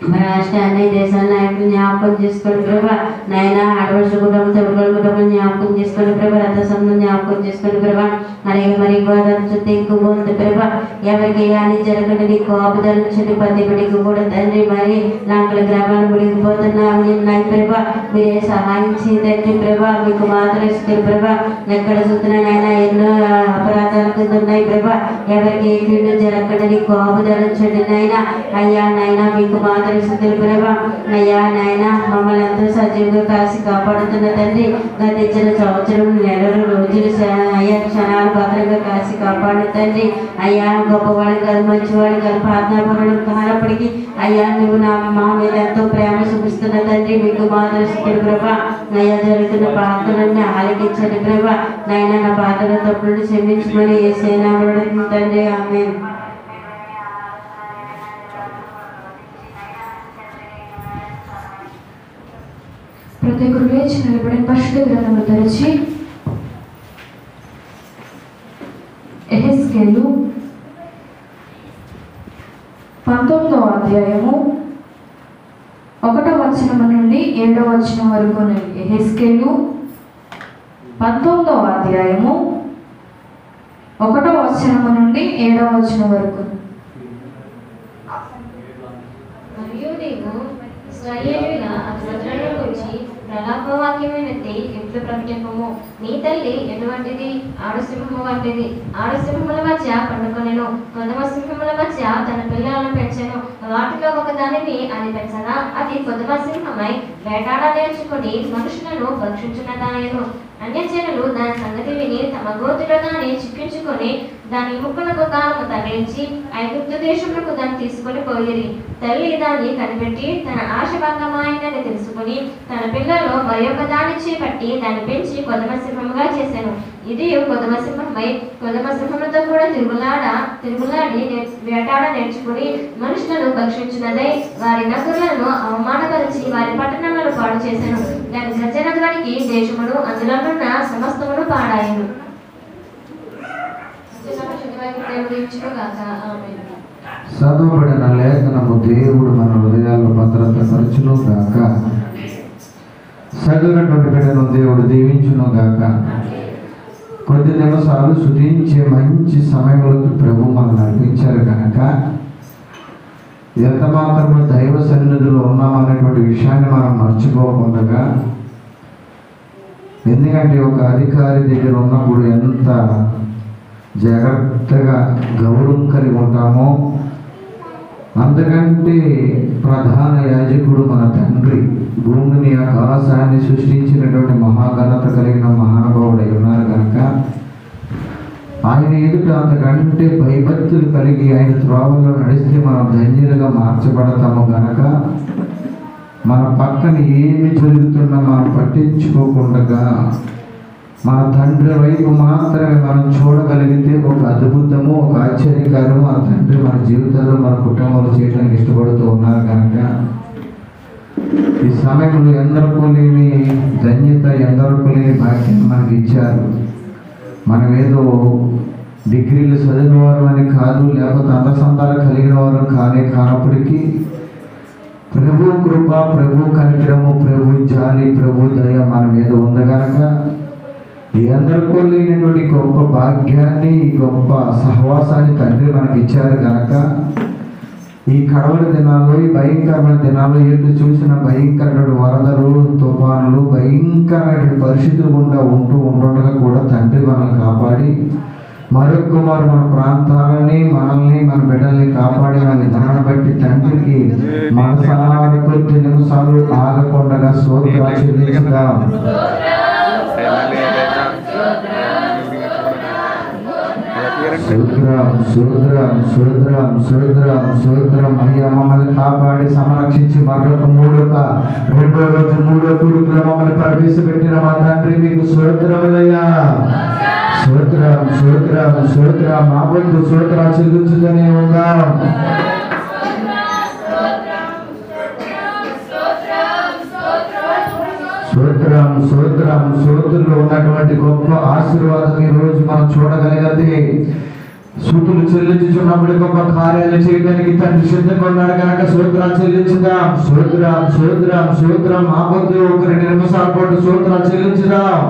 మన రాష్ట్రాన్ని దేశాన్ని నాయకులు జ్ఞాపకం చేసుకోండి ప్రభా. నాయన ఆడవర్ష కుటుంబం తెలుగు కుటుంబం జ్ఞాపకం చేసుకోండి ప్రభా. రథ సంఘం జ్ఞాపకం చేసుకోండి ప్రభా. అలాగే మరి గోదావరి చుట్టూ ఎక్కువ ఉంది ప్రభా. ఎవరికి కానీ జరగండి నీ కోపదల చుట్టూ ప్రతి బిడ్డకి కూడా తండ్రి. మరి లాంకల గ్రామాలు ముడిగిపోతున్నాయి ప్రభా. మీరే సహాయం చేయండి ప్రభా. మీకు మాత్రం ఇస్తుంది ప్రభా. ఎక్కడ చూస్తున్నానైనా ఎన్నో అపరాధాల కింద ఉన్నాయి ప్రభా. ఎవరికి ఏ కీడు జరగండి నీ కోపదల చుట్టూ నైనా. అయ్యా నైనా మీకు మాత్రం ప్రభా. అయ్యా నాయన మమ్మల్ని ఎంతో సజీవంగా కాసి కాపాడుతున్న తండ్రి. గతించిన సంవత్సరం నెలలు రోజులు అయ్యా క్షణాలు భద్రంగా కాసి కాపాడు తండ్రి. అయ్యా గొప్పవాడు కాదు, మంచివాడు కాదు, ప్రార్థనాపరుడు కానప్పటికీ అయ్యా నువ్వు మా మీద ఎంతో ప్రేమ చూపిస్తున్న తండ్రి. మీకు మాత్రం ప్రభా. అయ్యా జరుగుతున్న ప్రార్థనని ఆలకించండి ప్రభా. నాయన నా పాత్ర తప్పులను క్షమించమని యేసయ్య తండ్రి. ఆమేన్. ప్రతి ఒక్కరు లేచి నిలబడిన పరిశుద్ధ గ్రంథములు తెరిచి యెహెజ్కేలు 19వ అధ్యాయము 1వ వచనం నుండి 7వ వచనం వరకు. యెహెజ్కేలు 19వ అధ్యాయము 1వ వచనం నుండి 7వ వచనం వరకు. మరియు నీవు ఇశ్రాయేలీయుల అపరాధముల గురించి ప్రలాపవాక్యమైనది ఎట్లు ప్రకటింపము. నీ తల్లి ఎటువంటిది? ఆడసింహము వంటిది. ఆడసింహముల మధ్య పండుకొనెను, కొదమ సింహముల మధ్య తన పిల్లలను పెంచెను. వాటిలో ఒకదానిని అది పెంచగా అది కొదమ సింహమై వేటాడ నేర్చుకుని మనుషులను భక్షించున్నదాయను. అన్యజనులు దాని సంగతి విని తమ గోతులో దాన్ని చిక్కించుకొని దాని ముక్కలకు కాలము తగిలించి ఐగుప్తు దేశములకు దాన్ని తీసుకొని పోయిరి. తల్లి దాన్ని కనిపెట్టి తన ఆశభంగమైందని తెలుసుకుని తన పిల్లలు మరి ఒక దాన్ని చేపట్టి దాన్ని పెంచి కొదమ సింహముగా చేశాను. ఇది కొదమ సింహమై కొదమ సింహములతో కూడా తిరుగులాడి వేటాడ నేర్చుకుని మనుషులను భక్షించినదై వారి నగరులను అవమానపరిచి వారి పట్టణాలను పాడు చేశాను. దాని గర్జన ధ్వనికి దేశమును అందులోనున్న సమస్తమును పాడాయను. చదవబడిన లేఖనము దేవుడు మన హృదయాల్లో భద్రతపరచును గాక. చదివినటువంటి బిడ్డను దేవుడు దీవించును గాక. కొద్ది నిమిషాలు శుద్ధించే మంచి సమయంలోకి ప్రభు మనం నడిపించారు కనుక ఎంత మాత్రము దైవ సన్నిధిలో ఉన్నామనేటువంటి విషయాన్ని మనం మర్చిపోకుండా, ఎందుకంటే ఒక అధికారి దగ్గర ఉన్నప్పుడు ఎంత జాగ్రత్తగా గౌరవం కలిగి ఉంటామో అంతకంటే ప్రధాన యాజకుడు మన తండ్రి, భూమిని ఆకాశాన్ని సృష్టించినటువంటి మహాఘనత కలిగిన మహానుభావుడై ఉన్నారు కనుక ఆయన ఎదుట అంతకంటే భయభక్తులు కలిగి ఆయన త్రోవల్లో నడిస్తే మనం ధన్యులుగా మార్చబడతాము కనుక మన పక్కన ఏమి జరుగుతున్నా మనం పట్టించుకోకుండా మన తండ్రి వైపు మాత్రమే మనం చూడగలిగితే ఒక అద్భుతము, ఒక ఆశ్చర్యకరము మన తండ్రి మన జీవితాల్లో మన కుటుంబంలో చేయడానికి ఇష్టపడుతూ ఉన్నారు కనుక ఈ సమయంలో ఎందరికో లేని ధన్యత, ఎందరికో లేని భాగ్యం మనకి ఇచ్చారు. మనం ఏదో డిగ్రీలు చదివిన వారు అని కాదు, లేకపోతే అందసందాలు కలిగిన వారు కానప్పటికీ ప్రభు కృప, ప్రభు కనికరము, ప్రభు జాలి, ప్రభు దయ మన మీద ఉంది కనుక ఈ అందరికీ లేనటువంటి గొప్ప భాగ్యాన్ని, గొప్ప సహవాసాన్ని తండ్రి మనకి ఇచ్చారు కనుక ఈ కడవల దినాల్లో, ఈ భయంకరమైన దినాల్లో ఎటు చూసిన భయంకరమైన వరదలు, తుఫానులు, భయంకరమైన పరిస్థితులు గుండా ఉంటుండగా కూడా తండ్రి మనల్ని కాపాడి మరొకమారు మన ప్రాంతాలని, మనల్ని, మన బిడ్డల్ని కాపాడిన విధానం బట్టి తండ్రికి మనసారా కొద్ది నిమిషాలు ఆగకుండా స్తోత్రాలు చెల్లించుదాం. సూత్రం అయ్యా మమ్మల్ని కాపాడి సంరక్షించి మరొక రెండో రోజు మూడో కొడుకులు మమ్మల్ని ప్రవేశపెట్టిన మా తండ్రి మీకు సూత్రములయ్యా. సూత్రం మా బంధు సూత్రాలు చెల్లించుతూనే ఉందాం. సూత్రులు ఉన్నటువంటి గొప్ప ఆశీర్వాదం ఈ రోజు మనం చూడగలిగితే సూతులు చెల్లించున్నప్పుడు గొప్ప కార్యాలు చేయడానికి తండ్రి సిద్ధంగా ఉన్నాడు కనుక సూత్రాలు చెల్లించుదాం. సూత్రం మా పొద్దు ఒక 2 నిమిషాల పాటు సూత్రాలు చెల్లించుదాం.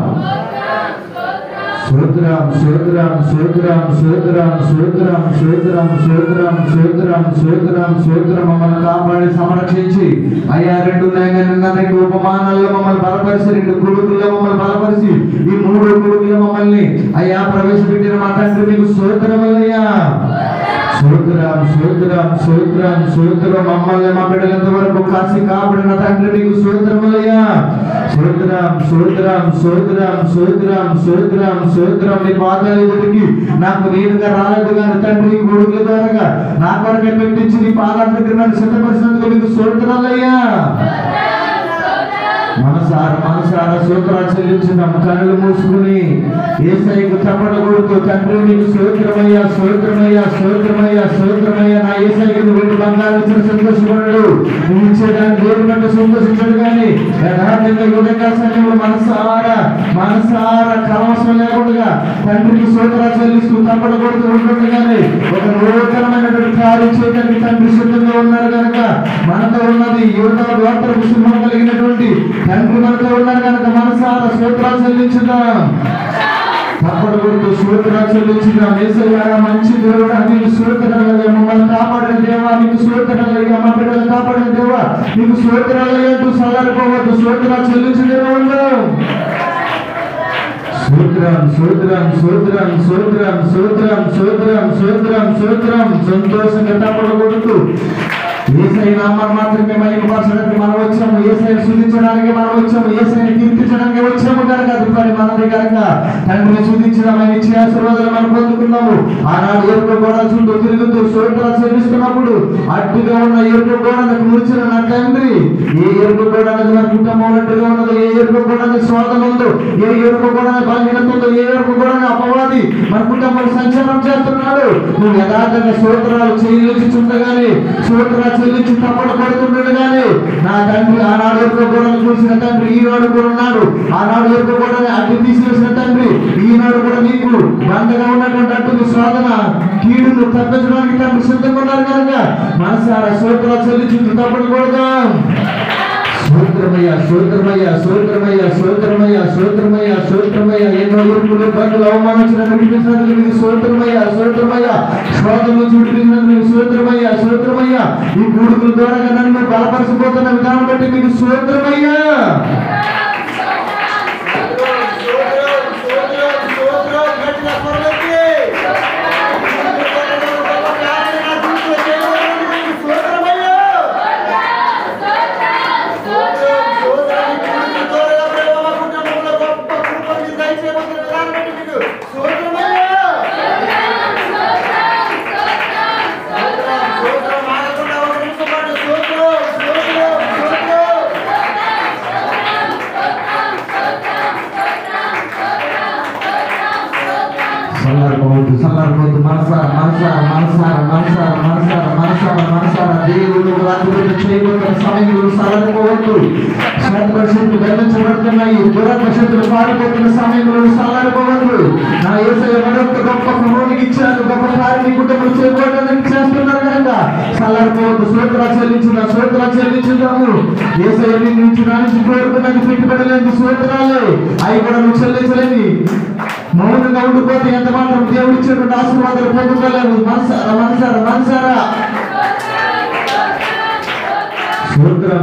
మమ్మల్ని కాపాడి సంరక్షించి అయ్యా 2 ఉపమానాల్లో మమ్మల్ని బలపరిచి, 2 కొడుకుల్లో మమ్మల్ని బలపరిచి, ఈ 3 కొడుకుల్లో మమ్మల్ని అయ్యా ప్రవేశపెట్టిన మా తండ్రి మీకు స్తోత్రములయ్యా. సూత్రం మమ్మల్ని మా బిడ్డలంత వరకు కాసి కాపాడిన తండ్రి మీకు స్తోత్రములయ్యా. సూత్రం నీ పాదాలు ఎదుటికి నాకు నేరుగా రాలేదు కానీ తండ్రి కొడుకుల ద్వారా నా కొరకే పెట్టించి నీ పాదాల దగ్గర నన్ను సిద్ధపరిచినందుకు మీకు స్తోత్రాలయ్యా. మనసారా సూత్రాలు చెల్లించుదాం. కళ్ళు మూసుకుని యేసయ్యకు చప్పట్లు కొడుతూ తండ్రి నీకు స్తోత్రమయ్యా. నా యేసయ్యకు నువ్వు 2 బంగారు ఇచ్చిన సంతోషపడడు, నువ్వు ఇచ్చేదాన్ని దేవుడి కంటే సంతోషించడు కానీ యథార్థంగా యువకాశాన్ని మనసారా కలవసం లేకుండా తండ్రికి స్తోత్రాలు చెల్లిస్తూ చప్పట్లు కొడుతూ ఉంటుండగానే ఒక నూతనమైనటువంటి కార్యం చేయడానికి తండ్రి సిద్ధంగా ఉన్నారు కనుక మనతో ఉన్నది యువత గోత్రపు సింహం కలిగినటువంటి తండ్రి మనతో ఉన్నారు కనుక మనసారా స్తోత్రాలు చెల్లించుదాం. తప్పడు కొడుతూ స్తోత్రాలు చెల్లించుదాం. యేసయ్యా మంచి దేవుడా నీకు స్తోత్రాలయ్యా. మమ్మల్ని కాపాడిన దేవా నీకు స్తోత్రాలయ్యా. మా బిడ్డలు కాపాడిన దేవా నీకు స్తోత్రాలయ్యా. అంటూ సదారిపోవద్దు, స్తోత్రాలు చెల్లించుతూనే ఉందాం. సూత్రం సంతోషంగా తప్పడు కొడుతూ యేసయ్య నామం మాత్రమే మహిమపరచడానికి మనం వచ్చాము, యేసయ్యను స్తుతించడానికి మనం వచ్చాము, యేసయ్యను కీర్తించడానికి వచ్చాము కనుక అది పని మనది కనుక తండ్రిని స్తుతించడం ఆయన ఇచ్చే ఆశీర్వాదాలు మనం పొందుకున్నాము. ఆనాడు ఎరుపు గోడ చుట్టూ తిరుగుతూ స్తోత్రాలు చెల్లిస్తున్నప్పుడు అడ్డుగా ఉన్న ఎరుపు గోడలకు మురిచిన నా తండ్రి, ఏ ఎరుపు గోడ అనేది మన కుటుంబం అడ్డుగా ఉన్నదో, ఏ ఎరుపు గోడ అనేది శోధన ఉందో, ఏ ఎరుపు గోడ బలహీనత ఉందో, ఏ ఎరుపు గోడ అపవాది మన కుటుంబంలో సంచారం చేస్తున్నాడు, నువ్వు యథార్థంగా స్తోత్రాలు చెల్లించుండగానే, స్తోత్రాలు చెల్లించి తప్పలు పడుతుండగానే నా తండ్రి ఆనాడు ఎరుపు గోడను చూసిన తండ్రి ఈనాడు కూడా ఉన్నాడు. ఆనాడు ఎరుపు గోడని అడ్డు తీసివేసిన తండ్రి ఈనాడు కూడా నీకు బంధగా ఉన్నటువంటి అడ్డుని శోధన కీడును తప్పించడానికి తండ్రి సిద్ధంగా ఉన్నారు కనుక మనసారా స్తోత్రాలు చెల్లించి తప్పలు కొడదాం. స్తోత్రమయ్య స్తోత్రమయ్య స్తోత్రమయ్య స్తోత్రమయ్య స్తోత్రమయ్య స్తోత్రమయ్య ఎన్నో ఇరుకులు బంధువులు అవమానించినందుకు విడిపించినందుకు నీకు స్తోత్రమయ్య స్తోత్రమయ్య శోధన నుంచి విడిపించినందుకు నీకు స్తోత్రమయ్య స్తోత్రమయ్య ఈ కూడుకుల ద్వారా నన్ను బలపరచబోతున్న విధానం బట్టి నీకు స్తోత్రమయ్య. సల్లారిపోతు మనసారా దేవుడు రాత్రి చేయబోతున్న సమయంలో సల్లారిపోవద్దు. శాతపరిశుద్ధులు గర్వించబడుతున్నాయి, దురాత్మశక్తులు పారిపోతున్న సమయంలో సల్లారిపోవద్దు. నా యేసయ్య మరొక గొప్ప ప్రభువునికి ఇచ్చాను, గొప్ప కార్యాన్ని కుటుంబం చేయబోవడానికి చేస్తున్నారు కనుక సల్లారిపోవద్దు. స్తోత్రాలు చెల్లించుదాము. యేసయ్య నుంచి నా నుంచి కోరుకున్నది పెట్టుబడలేని స్తోత్రాలే అవి కూడా నువ్వు చెల్లించలేని మౌనంగా ఉండిపోతే ఎంత మాత్రం దేవుడు ఇచ్చేటువంటి ఆశీర్వాదాలు పొందుకోలేము. మనసారా స్తోత్రం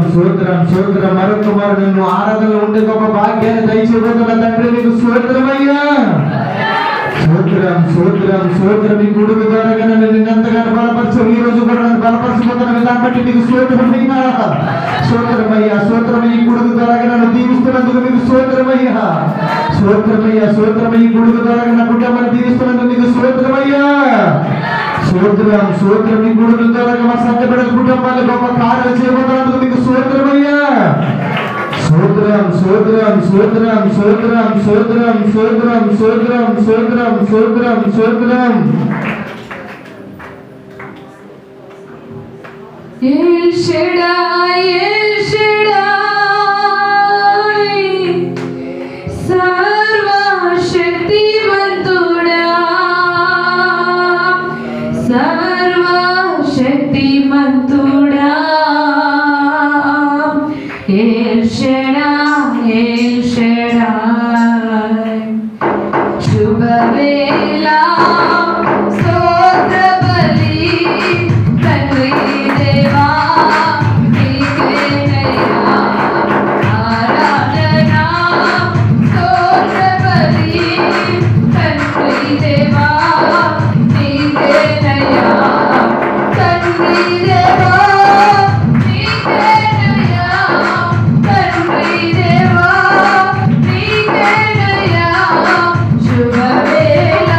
మరొక మారు నిన్ను ఆరాధనలో ఉండే గొప్ప భాగ్యాన్ని దయచేయబోతున్న తండ్రి నీకు స్తోత్రమయ్యా. స్తోత్రం ఈ గుడుగు ద్వారా నన్ను నిన్నెంతగానో బలపరచవు, ఈ రోజు కూడా నన్ను బలపరచబోతున్న విధానం బట్టి నీకు స్తోత్రమయ్యా. స్తోత్రమయ్య ఈ గుడుగు ద్వారా నన్ను దీవిస్తున్నందుకు నీకు స్తోత్రమయ్యా. ఈ గుడుగు ద్వారా నా కుటుంబాన్ని దీవిస్తున్నందుకు నీకు స్తోత్రమయ్యా. స్తోత్రం ఈ గుడుగు ద్వారా మా సంత బిడ్డల కుటుంబాన్ని గొప్ప కార్యాలు చేయబోతున్నందుకు నీకు స్తోత్రమయ్యా. స్తోత్రం El Shaddai, సర్వశక్తిమంతుడా, సర్వశక్తిమంతుడా, El Shaddai, శుభవేళ స్తోత్ర బలి తండ్రి దేవా నీవేనయ్యా, ఆరాధన స్తోత్ర బలి తండ్రి దేవా నీవేనయ్యా, తండ్రి దేవా నీవేనయ్యా, తండ్రి దేవా నీవేనయ్యా, శుభవేళ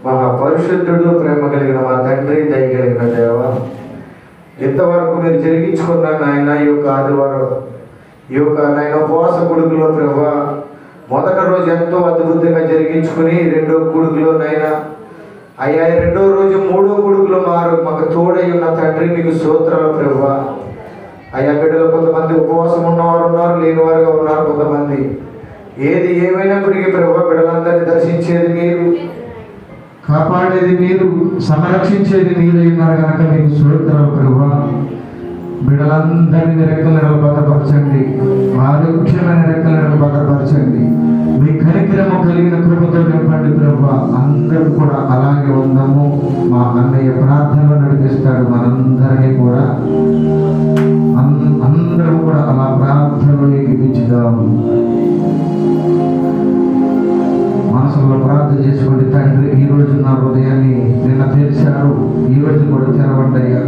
మహాపరిశుద్ధుడు, ప్రేమ కలిగిన మా తండ్రి, దయ కలిగిన దేవ, ఇంతవరకు మీరు జరిగించుకున్న నాయన ఈ యొక్క ఆదివారం, ఈ యొక్క నాయన ఉపవాస కొడుకులో ప్రభా మొదటి రోజు ఎంతో అద్భుతంగా జరిగించుకుని రెండో కొడుకులో నాయన అయ్యా రెండో రోజు మూడో కొడుకులో మాకు తోడై ఉన్న తండ్రి మీకు స్తోత్రాలు ప్రభా. అయ్యా బిడ్డలు కొంతమంది ఉపవాసం ఉన్నవారు ఉన్నారు, లేని వారుగా ఉన్నారు కొంతమంది. ఏది ఏమైనప్పటికీ ప్రభా బిడ్డలందరినీ దర్శించేది మీరు, కాపాడేది మీరు, సంరక్షించేది మీరు ఉన్నారు కనుక మీకు స్తోత్రాలు ప్రభా. బిడ్డలందరినీ రెక్కలను భద్రపరచండి, ఆరోగ్యమైన రెక్కలను భద్రపరచండి, మీ కనికరము కలిగిన కృపతో నింపండి ప్రభా. అందరూ కూడా అలాగే ఉందాము. మా అన్నయ్య ప్రార్థనలో నడిపిస్తాడు మనందరినీ కూడా, అందరం కూడా అలా ప్రార్థనలో ఎగిపించుదాము. మనసులో ప్రార్థన చేసుకోండి. తండ్రి, ఈ రోజు నా హృదయాన్ని నిన్న తెరిచారు, ఈ రోజు కూడా తెరవండి అయ్యా.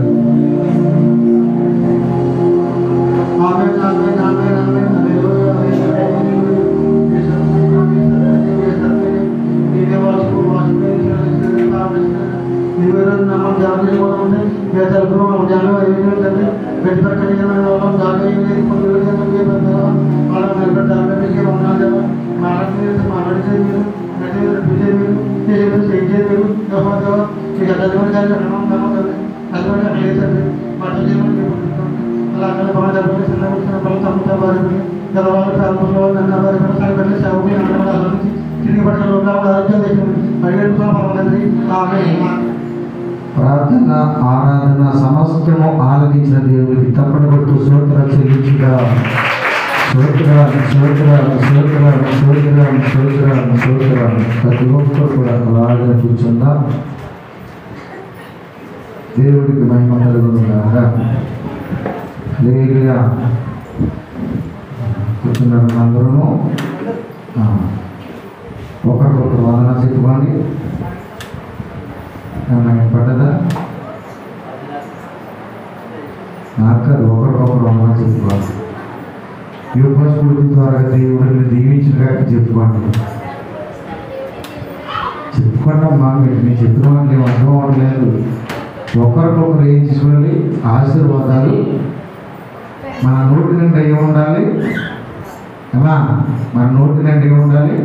ప్రార్థన ఆరాధన సమస్తము ఆలకించిన దేవుడికి తప్పని కొట్టు స్తోత్రాలు చెల్లించుగా. స్తోత్రాలు. ప్రతి ఒక్కరు కూడా అలాగే కూర్చుందా. దేవుడికి మహిమ కలుగునుగాక. హల్లెలూయా. కూర్చున్నారు అందరూ. ఒకరికొకరు వందన చెప్పుకోండి. పడ్డదా? నాకు ఒకరికొకరు వందన చెప్పుకోవాలి. యోగ స్ఫూర్తి ద్వారా దేవుడిని దీవించగా చెప్పుకోండి. చెప్పుకోండమ్మా, నేను చెప్పుకోవాలి అర్థం అవ్వట్లేదు. ఒకరికొకరు ఏం చేసుకోవాలి? ఆశీర్వాదాలు మన నోటి నిండా ఏముండాలి అమ్మా? మన నోటి నిండా ఏముండాలి?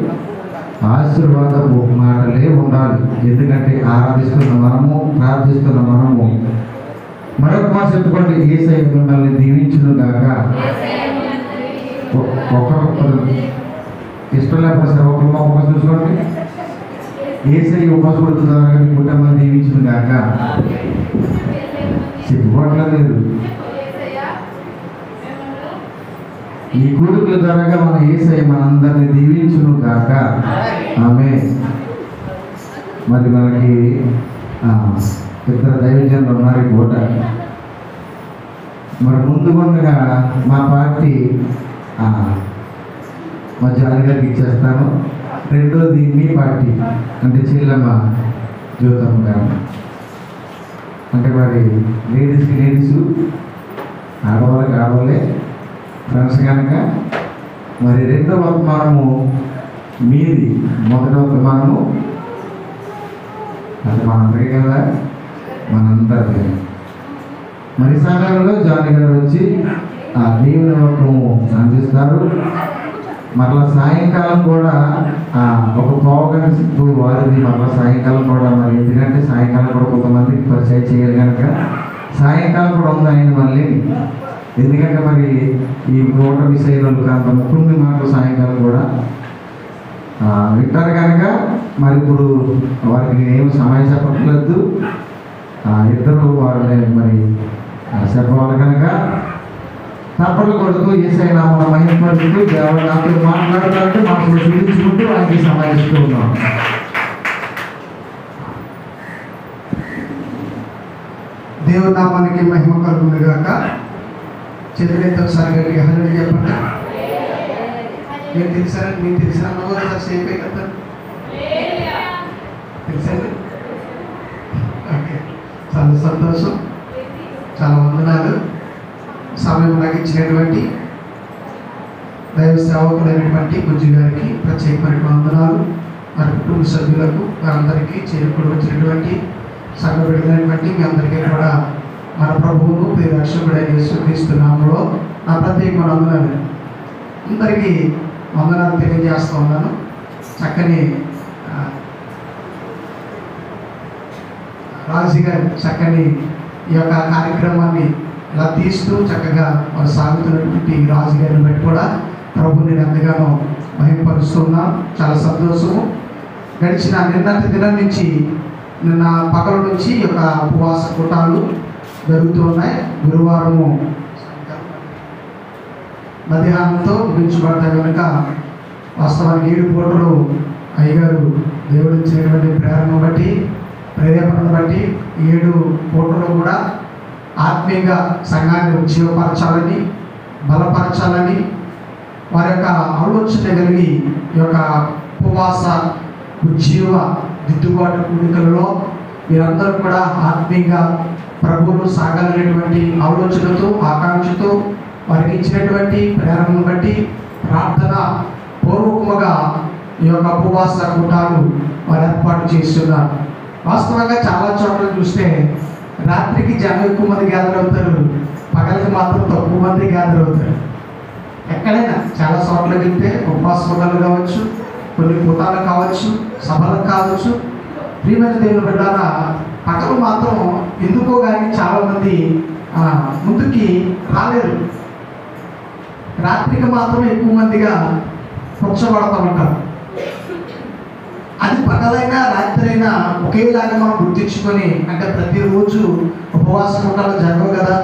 ఆశీర్వాదపు మాటలే ఉండాలి. ఎందుకంటే ఆరాధిస్తున్న మనము, ప్రార్థిస్తున్న మనము. మరొక మాట చెప్పుకోండి, యేసయ్య మిమ్మల్ని దీవించును గాక. ఒకరొకరు ఇష్టం లేకపోతే సరే ఒకరు చూసుకోండి. యేసయ్య ఉపవాసపడుతున్నారా మీ కుటుంబాన్ని దీవించును గాక. చెప్పుకోవట్లేదు. ఈ కూడుకుల ద్వారా మన యేసయ్య మనందరినీ దీవించును గాక. ఆమేన్. మరి మనకి ఇద్దరు దైవజనులు ఉన్నారు ఈ పూట. మరి ముందుగా మా పార్టీ మా జాలి గారికి ఇచ్చేస్తాను. రెండోది మీ పార్టీ అంటే చెల్లెమ్మ జ్యోతమ్మ గారు. అంటే మరి లేడీస్కి లేడీసు, ఆడవాళ్ళకి ఆడవాళ్ళే ఫ్రెండ్స్ కనుక మరి రెండవ వర్తమానము మీది, మొదటి వర్తమానము అది మనందరికీ కదా, మనందరికీ. మరి సమయంలో జాని గారు వచ్చి ఆ దేవుని వాక్యము అందిస్తారు. మరలా సాయంకాలం కూడా ఒక పావుగంట వారిది మరలా సాయంకాలం కూడా, మరి ఎందుకంటే సాయంకాలం కూడా కొంతమందికి పరిచయం చేయాలి కనుక సాయంకాలం కూడా ఉంది ఆయన మళ్ళీ. ఎందుకంటే మరి ఈ పూట మిస్ అయిన వాళ్ళు కాంత కొన్ని మాటలు సాయంకాలం కూడా వింటారు కనుక మరి ఇప్పుడు వారికి నేనేం సమయం చెప్పట్లేదు. ఇద్దరు వారిని మరి చెప్పవాలి కనుక తప్పలు కొడుతూ యేసయ్య నామమున మహిమపడుతూ దేవుడు నాతో మాట్లాడుతుంటే మనసులో చూపించుకుంటూ ఆయనకి సమాయిస్తూ ఉన్నాం. దేవుడి నామానికి మహిమ కలుగును గాక. చదివేంత ఒకసారి గట్టిగా హల్లెలూయా చెప్పండి. మీకు తెలుసారండి, మీకు తెలిసిన అన్నవారు సేమ్ కదా తెలుసండి. ఓకే, చాలా సంతోషం, చాలా వందనాలు. సమయం నాకు ఇచ్చినటువంటి దైవ సేవకులైనటువంటి గుజ్జు గారికి ప్రత్యేకమైన వందనాలు. వారి కుటుంబ సభ్యులకు వారందరికీ చేరుకుని వచ్చినటువంటి సంఘ బిడ్డలను బట్టి మీ అందరికీ కూడా మన ప్రభువును రక్షకుడైన యేసుక్రీస్తు నామములో నా ప్రత్యేకమైన వందనాలు. అందరికీ వందనాలు తెలియజేస్తూ ఉన్నాను. చక్కని రాజు గారు చక్కని ఈ యొక్క కార్యక్రమాన్ని ఇలా తీస్తూ చక్కగా వారు సాగుతున్నటువంటి రాజు గారిని బట్టి కూడా ప్రభుని నేను ఎంతగానో మహిమపరుస్తున్నాను. చాలా సంతోషము. గడిచిన నిన్నటి దినం నుంచి నిన్న పగల నుంచి ఈ యొక్క ఉపవాస కూటాలు జరుగుతూ ఉన్నాయి. గురువారము మధ్యాహ్నంతో ముగించబడతాయి కనుక వాస్తవానికి 7 పూటలు అయ్యగారు దేవుడు ఇచ్చినటువంటి ప్రేరేపణను బట్టి 7 పూటలు కూడా ఆత్మీయంగా సంఘాన్ని ఉజ్జీవపరచాలని, బలపరచాలని వారి యొక్క ఆలోచన కలిగి ఈ యొక్క ఉపవాస ఉజ్జీవ దిద్దుబాటు కూడికలలో మీరందరూ కూడా ఆత్మీయంగా ప్రభువును సాగాలనేటువంటి ఆలోచనతో, ఆకాంక్షతో వారికి ఇచ్చినటువంటి ప్రేరణను బట్టి ప్రార్థన పూర్వకముగా ఈ యొక్క ఉపవాస కూటాలు వారు ఏర్పాటు చేస్తున్నారు. వాస్తవంగా చాలా చోట్ల చూస్తే రాత్రికి జనం ఎక్కువ మంది గ్యాదర్ అవుతారు, పగలకి మాత్రం తక్కువ మంది గ్యాదర్ అవుతారు. ఎక్కడైనా చాలా చోట్ల వెళ్తే ఉపవాస కూటాలు కావచ్చు, కొన్ని కూటాలు కావచ్చు, సభలు కావచ్చు. ప్రియమైన దేవుని బిడ్డలారా, పగలు మాత్రం ఎందుకో కానీ చాలామంది ముందుకి రాలేరు. రాత్రికి మాత్రం ఎక్కువ మందిగా కూర్చోబడతా ఉంటారు. అది పగలైనా రాత్రి అయినా ఒకేలాగా మనం గుర్తించుకొని, అంటే ప్రతిరోజు ఉపవాస కూటాలు జరగవు కదా,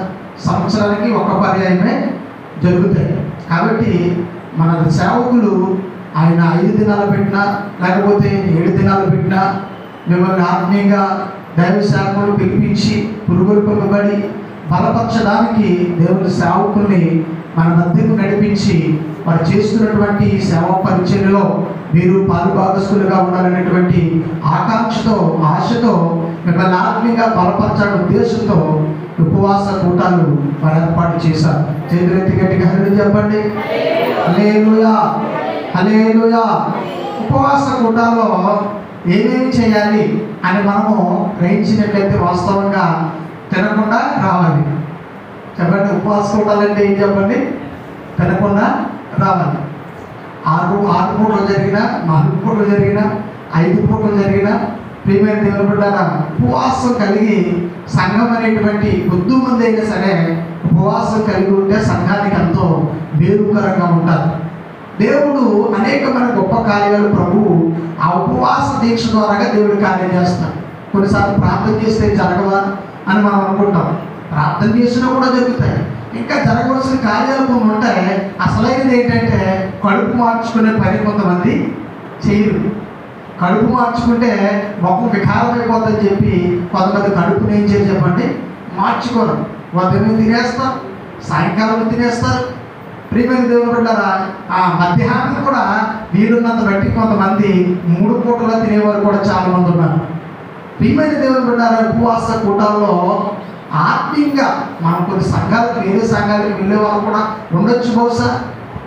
సంవత్సరానికి ఒక పర్యాయమే జరుగుతాయి. కాబట్టి మన సేవకులు ఆయన 5 దినాలు పెట్టినా లేకపోతే 7 దినాలు పెట్టినా మిమ్మల్ని ఆత్మీయంగా దైవ సేవకులు పిలిపించి పురుగొల్పబడి బలపరచడానికి దేవుని సేవకుల్ని మన మధ్యకు నడిపించి వారు చేస్తున్నటువంటి సేవా పరిచర్యలో మీరు పాలుభాగస్తులుగా ఉండాలనేటువంటి ఆకాంక్షతో, ఆశతో మిమ్మల్ని ఆత్మీయంగా బలపరచాలనే ఉద్దేశంతో ఉపవాస కూటాలు వారు ఏర్పాటు చేశారు. చేతులెత్తి గట్టిగా హల్లెలూయా చెప్పండి. హల్లెలూయా, హల్లెలూయా. ఉపవాస కూటాల్లో ఏమేమి చేయాలి అని మనము గ్రహించినట్లయితే వాస్తవంగా తినకుండా రావాలి. చెప్పండి, ఉపవాస కూటాలు అంటే ఏం చెప్పండి? తినకుండా రావాలి. 6 పూటలు జరిగినా, 4 పూటలు జరిగినా, 5 పూటలు జరిగినా ప్రియమైన దేవుని బిడ్డలారా, ఉపవాసం కలిగి సంఘం అనేటువంటి కొద్ది మంది అయినా సరే ఉపవాసం కలిగి ఉంటే సంఘానికి ఎంతో మేలుకరంగా ఉంటారు. దేవుడు అనేకమైన గొప్ప కార్యాలు ప్రభువు ఆ ఉపవాస దీక్ష ద్వారాగా దేవుడు కార్యం చేస్తాడు. కొన్నిసార్లు ప్రార్థన చేస్తే జరగవా అని మనం అనుకుంటాం. ప్రార్థన చేసినా కూడా జరుగుతాయి. ఇంకా జరగవలసిన కార్యాలు కొన్ని ఉంటాయి. అసలైనది ఏంటంటే కడుపు మార్చుకునే పని కొంతమంది చేయరు. కడుపు మార్చుకుంటే మొక్క వికారమైపోతుందని చెప్పి కొంతమంది కడుపుని ఏం చేసి చెప్పండి మార్చుకోరు. ఉదయం తినేస్తారు, సాయంకాలం తినేస్తారు. ప్రియమైన దేవుని బిడ్డలారా, ఆ మధ్యాహ్నం కూడా వీలున్నంత బట్టి కొంతమంది 3 పూటలు తినేవారు కూడా చాలా మంది ఉన్నారు. ప్రియమైన దేవుని బిడ్డలారా, ఉపవాస కూటాల్లో ఆత్మీయంగా మనం కొన్ని సంఘాలకు, వేరే సంఘాలకు వెళ్ళే వాళ్ళు కూడా ఉండొచ్చు బహుశా.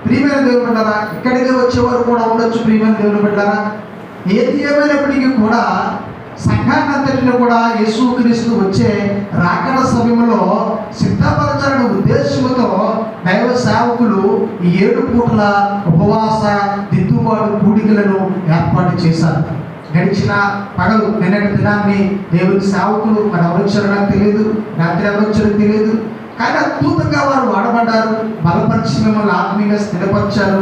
ప్రియమైన దేవుని బిడ్డలారా, ఇక్కడికి వచ్చేవారు కూడా ఉండొచ్చు. ప్రియమైన దేవుని బిడ్డలారా, ఏది ఏమైనప్పటికీ కూడా సంఘాన్ని అంతటిలో కూడా యేసుక్రీస్తు వచ్చే రాకడ సమయంలో సిద్ధపరచాలనే ఉద్దేశంతో దైవ సేవకులు ఈ 7 పూటల ఉపవాస దిద్దుబాటు కూడికలను ఏర్పాటు చేశారు. గడిచిన పగలు నిన్నటి దినాన్ని దేవుని సేవకులు మరి ఎవరు వచ్చారో నాకు తెలియదు, రాత్రి ఎవరు వచ్చారో తెలియదు, కానీ అద్భుతంగా వారు వాడబడ్డారు. బలపరిచి మిమ్మల్ని ఆత్మీయంగా స్థిరపరిచారు.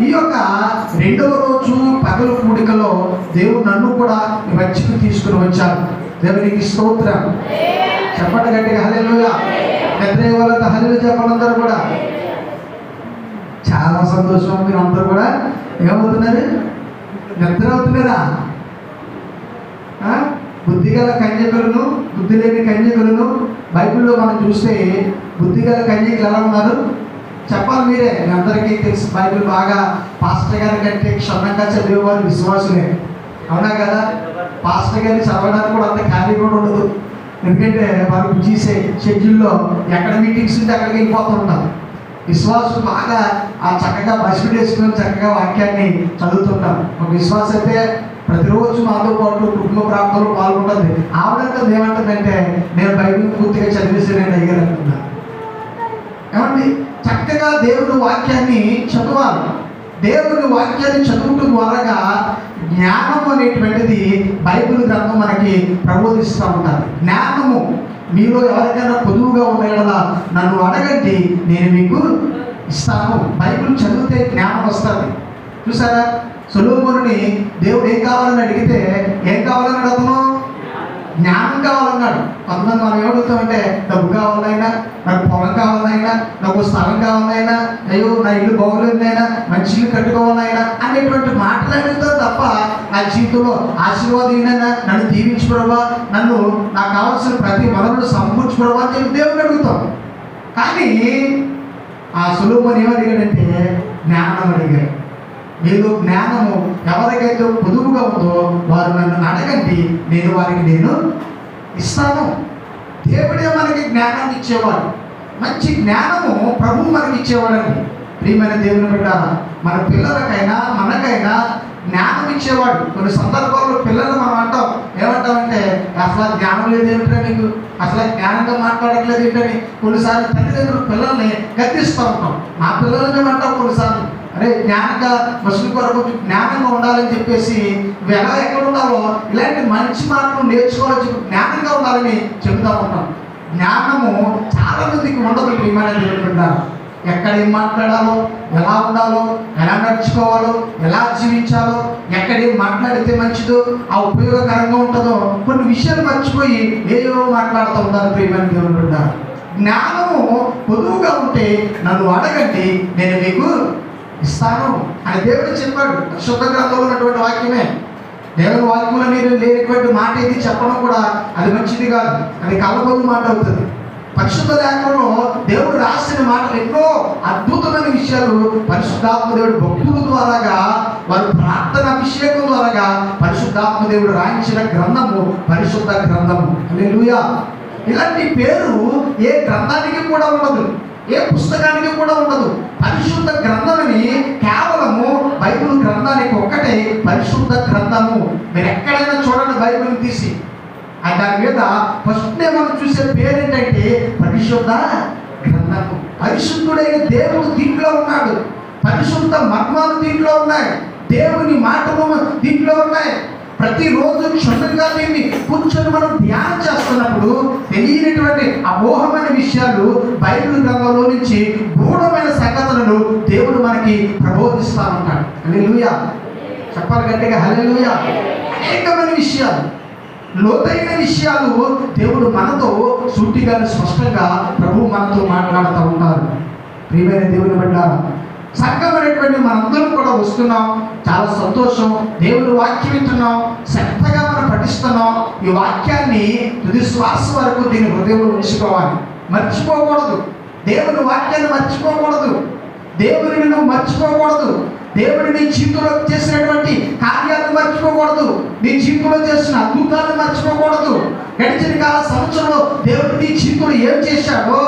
ఈ యొక్క 2వ రోజు పగలు కూడికలో దేవుడు నన్ను కూడా ఈ మధ్యకు తీసుకుని వచ్చారు. దేవునికి స్తోత్రం. చెప్పండి గట్టిగా హల్లెలూయా. నిద్ర వాళ్ళతో హల్లెలూయా చెప్పండి అందరూ కూడా. చాలా సంతోషం. మీరు అందరూ కూడా ఏమవుతున్నారు? నిద్ర అవుతున్నారా? బుద్ధిగల కన్యకలను, బుద్ధి లేని కన్యకలను బైబిల్లో మనం చూస్తే బుద్ధిగల కన్యకలు ఎలా ఉన్నారు చెప్పాలి మీరే. మీ అందరికీ తెలుసు, బైబిల్ బాగా పాస్టర్ గారి కంటే క్షుణ్ణంగా చదివేవారు విశ్వాసులే, అవునా కదా? పాస్టర్ గారిని చదవడానికి కూడా అంత ఖాళీ కూడా ఉండదు. ఎందుకంటే వారు చేసే షెడ్యూల్లో ఎక్కడ మీటింగ్స్ ఉంటే అక్కడికి వెళ్ళిపోతూ ఉంటారు. విశ్వాసులు బాగా చక్కగా బస్సు వేసుకొని చక్కగా వాక్యాన్ని చదువుతుంటారు. ఒక విశ్వాసం అయితే ప్రతిరోజు మాతో పాటు కుటుంబ ప్రాంతంలో పాల్గొంటుంది. ఆవిడంతా ఏమంటుందంటే నేను బైబిల్ పూర్తిగా చదివేసి నేను అయ్యారంటున్నా. ఏమండి, చక్కగా దేవుని వాక్యాన్ని చదవాలి. దేవుని వాక్యాన్ని చదువుట ద్వారాగా జ్ఞానం అనేటువంటిది బైబిల్ గ్రంథం మనకి ప్రబోధిస్తూ ఉంటారు. జ్ఞానము మీలో ఎవరికైనా పొదువుగా ఉన్న నన్ను అడగండి, నేను మీకు ఇస్తాను. బైబిల్ చదివితే జ్ఞానం వస్తుంది. చూసారా, సొలొమోనుని దేవుడు ఏం కావాలని అడిగితే ఏం కావాలని అతను జ్ఞానం కావాలన్నాడు. కొంతమంది మనం ఏమడుగుతామంటే డబ్బు కావాలైనా, నాకు పొలం కావాలైనా, నాకు స్థలం కావాలైనా, అయ్యో నా ఇల్లు బాగోలేదైనా, మంచి ఇల్లు కట్టుకోవాలైనా అనేటువంటి మాటలు అడుగుతాం తప్ప నా జీవితంలో ఆశీర్వాదమైనా నన్ను దీవించుకోవా, నన్ను నాకు కావాల్సిన ప్రతి వనరులు సమకూర్చుకోవా అని చెప్పి దేవుడిని అడుగుతాం. కానీ ఆ సొలొమోను ఏమడిగాడంటే జ్ఞానం అడిగాడు. మీలో జ్ఞానము ఎవరికైతే పొదువుగా ఉందో వారు నన్ను అడగండి, నేను వారికి ఇస్తాను. దేవుడే మనకి జ్ఞానాన్ని ఇచ్చేవాడు. మంచి జ్ఞానము ప్రభువు మనకి ఇచ్చేవాడండి. ప్రియమైన దేవుని బిడ్డ, మన పిల్లలకైనా మనకైనా జ్ఞానం ఇచ్చేవాడు. కొన్ని సందర్భాల్లో పిల్లలు మనం అంటాం, ఏమంటామంటే అసలు జ్ఞానం లేదేమిటని, నీకు అసలు జ్ఞానంగా మాట్లాడట్లేదు ఏంటని కొన్నిసార్లు తల్లిదండ్రులు పిల్లల్ని గద్దిస్తూ ఉంటాం. మా పిల్లలని ఏమంటాం కొన్నిసార్లు, అరే జ్ఞానంగా మనుషుల కొరకు జ్ఞానంగా ఉండాలని చెప్పేసి నువ్వు ఎలా ఎక్కడ ఉండాలో ఇలాంటి మంచి మాటలు నేర్చుకోవాలని చెప్పి జ్ఞానంగా ఉండాలని చెబుతూ ఉంటాం. జ్ఞానము చాలా మందికి ఉండదు. ప్రియమైన దేవుని బిడ్డ, ఎక్కడ ఏం మాట్లాడాలో, ఎలా ఉండాలో, ఎలా నడుచుకోవాలో, ఎలా జీవించాలో, ఎక్కడ ఏం మాట్లాడితే మంచిదో, ఆ ఉపయోగకరంగా ఉంటుందో కొన్ని విషయాలు మర్చిపోయి ఏదో మాట్లాడుతూ ఉంటారు. ప్రియమైన దేవుని బిడ్డ, జ్ఞానము పొదువుగా ఉంటే నన్ను అడగండి, నేను మీకు ఇస్తాను అని దేవుడు చెప్పాడు. శుద్ధ గ్రంథంలో ఉన్నటువంటి వాక్యమే. దేవుని వాక్యంలో మీరు లేనటువంటి మాట ఏది చెప్పడం కూడా అది మంచిది కాదు, అది కలబోదు మాట అవుతుంది. పరిశుద్ధ లేఖనంలో దేవుడు రాసిన మాటలు ఎన్నో అద్భుతమైన విషయాలు పరిశుద్ధాత్మ దేవుడు భక్తుల ద్వారాగా, వారి ప్రార్థన అభిషేకం ద్వారాగా పరిశుద్ధాత్మ దేవుడు రాయించిన గ్రంథము పరిశుద్ధ గ్రంథము. హల్లెలూయా. ఇలాంటి పేరు ఏ గ్రంథానికి కూడా ఉండదు, ఏ పుస్తకానికి కూడా ఉండదు. పరిశుద్ధ గ్రంథమని కేవలము బైబిల్ గ్రంథానికి ఒక్కటే పరిశుద్ధ గ్రంథము. మీరు ఎక్కడైనా చూడండి బైబిల్ తీసి, దాని మీద ఫస్ట్ మనం చూసే పేరు ఏంటంటే పరిశుద్ధ గ్రంథము. పరిశుద్ధుడైన దేవుడు దీంట్లో ఉన్నాడు. పరిశుద్ధ మర్మాలు దీంట్లో ఉన్నాయి. దేవుని మాటలు దీంట్లో ఉన్నాయి. ప్రతిరోజు క్షుణ్ణంగా దీన్ని కూర్చొని మనం ధ్యానం చేస్తున్నప్పుడు తెలియనటువంటి అమోఘమైన విషయాలు బైబిల్ గ్రంథంలో నుంచి గూఢమైన సంగతులను దేవుడు మనకి ప్రబోధిస్తూ ఉంటాడు. హల్లెలూయా. చెప్పాలి గట్టిగా హల్లెలూయా. అనేకమైన విషయాలు, లోతైన విషయాలు దేవుడు మనతో సూటిగా స్పష్టంగా ప్రభువు మనతో మాట్లాడుతూ ఉంటారు. ప్రియమైన దేవుని బిడ్డలారా, సంఘం అనేటువంటి మనందరం కూడా వస్తున్నాం, చాలా సంతోషం. దేవుని వాక్యం వింటున్నాం, శ్రద్ధగా మనం పఠిస్తున్నాం. ఈ వాక్యాన్ని తుది శ్వాస వరకు దీని హృదయంలో ఉంచుకోవాలి, మర్చిపోకూడదు. దేవుని వాక్యాన్ని మర్చిపోకూడదు, దేవుని నువ్వు మర్చిపోకూడదు. దేవుడు నీ జీవితంలో చేసినటువంటి కార్యాలను మర్చిపోకూడదు, నీ జీవితంలో చేసిన అద్భుతాలను మర్చిపోకూడదు. గడిచిన కాల సంవత్సరంలో దేవుడు నీ జీవితంలో ఏం చేశాడో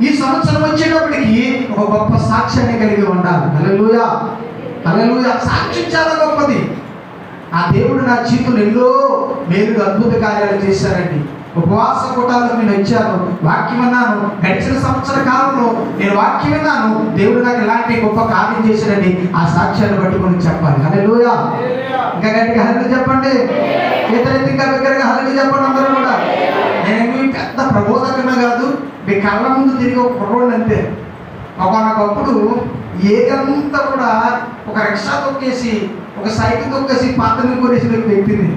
ఈ సంవత్సరం వచ్చేటప్పటికి ఒక గొప్ప సాక్ష్యాన్ని కలిగి ఉండాలి. హల్లెలూయా. హల్లెలూయా. సాక్ష్యం చాలా గొప్పది. ఆ దేవుడు నా జీవితంలో ఎన్నో మేలు అద్భుత కార్యాలు చేశారండి. ఉపవాస కూటాలకు నేను వచ్చాను, వాక్యం విన్నాను. గడిచిన సంవత్సర కాలంలో నేను వాక్యం విన్నాను, దేవుడు నాకు ఇలాంటి గొప్ప కార్యం చేశాడని ఆ సాక్ష్యాన్ని పట్టుకొని చెప్పాలి. హల్లెలూయా. ఇంకా గట్టిగా హల్లెలూయా చెప్పండి. ఇతరైతే ఇంకా దగ్గరగా హల్లెలూయా చెప్పండి అందరూ కూడా. నేను పెద్ద ప్రబోధకున్నా కాదు, మీ కళ్ళ ముందు తిరిగి ఒక కుర్రోడు అంతే. ఒకనొకప్పుడు ఏదంతా కూడా ఒక రిక్షా తొక్కేసి, ఒక సైకిల్ తొక్కేసి పాత్రని కొనేసి వ్యక్తిని.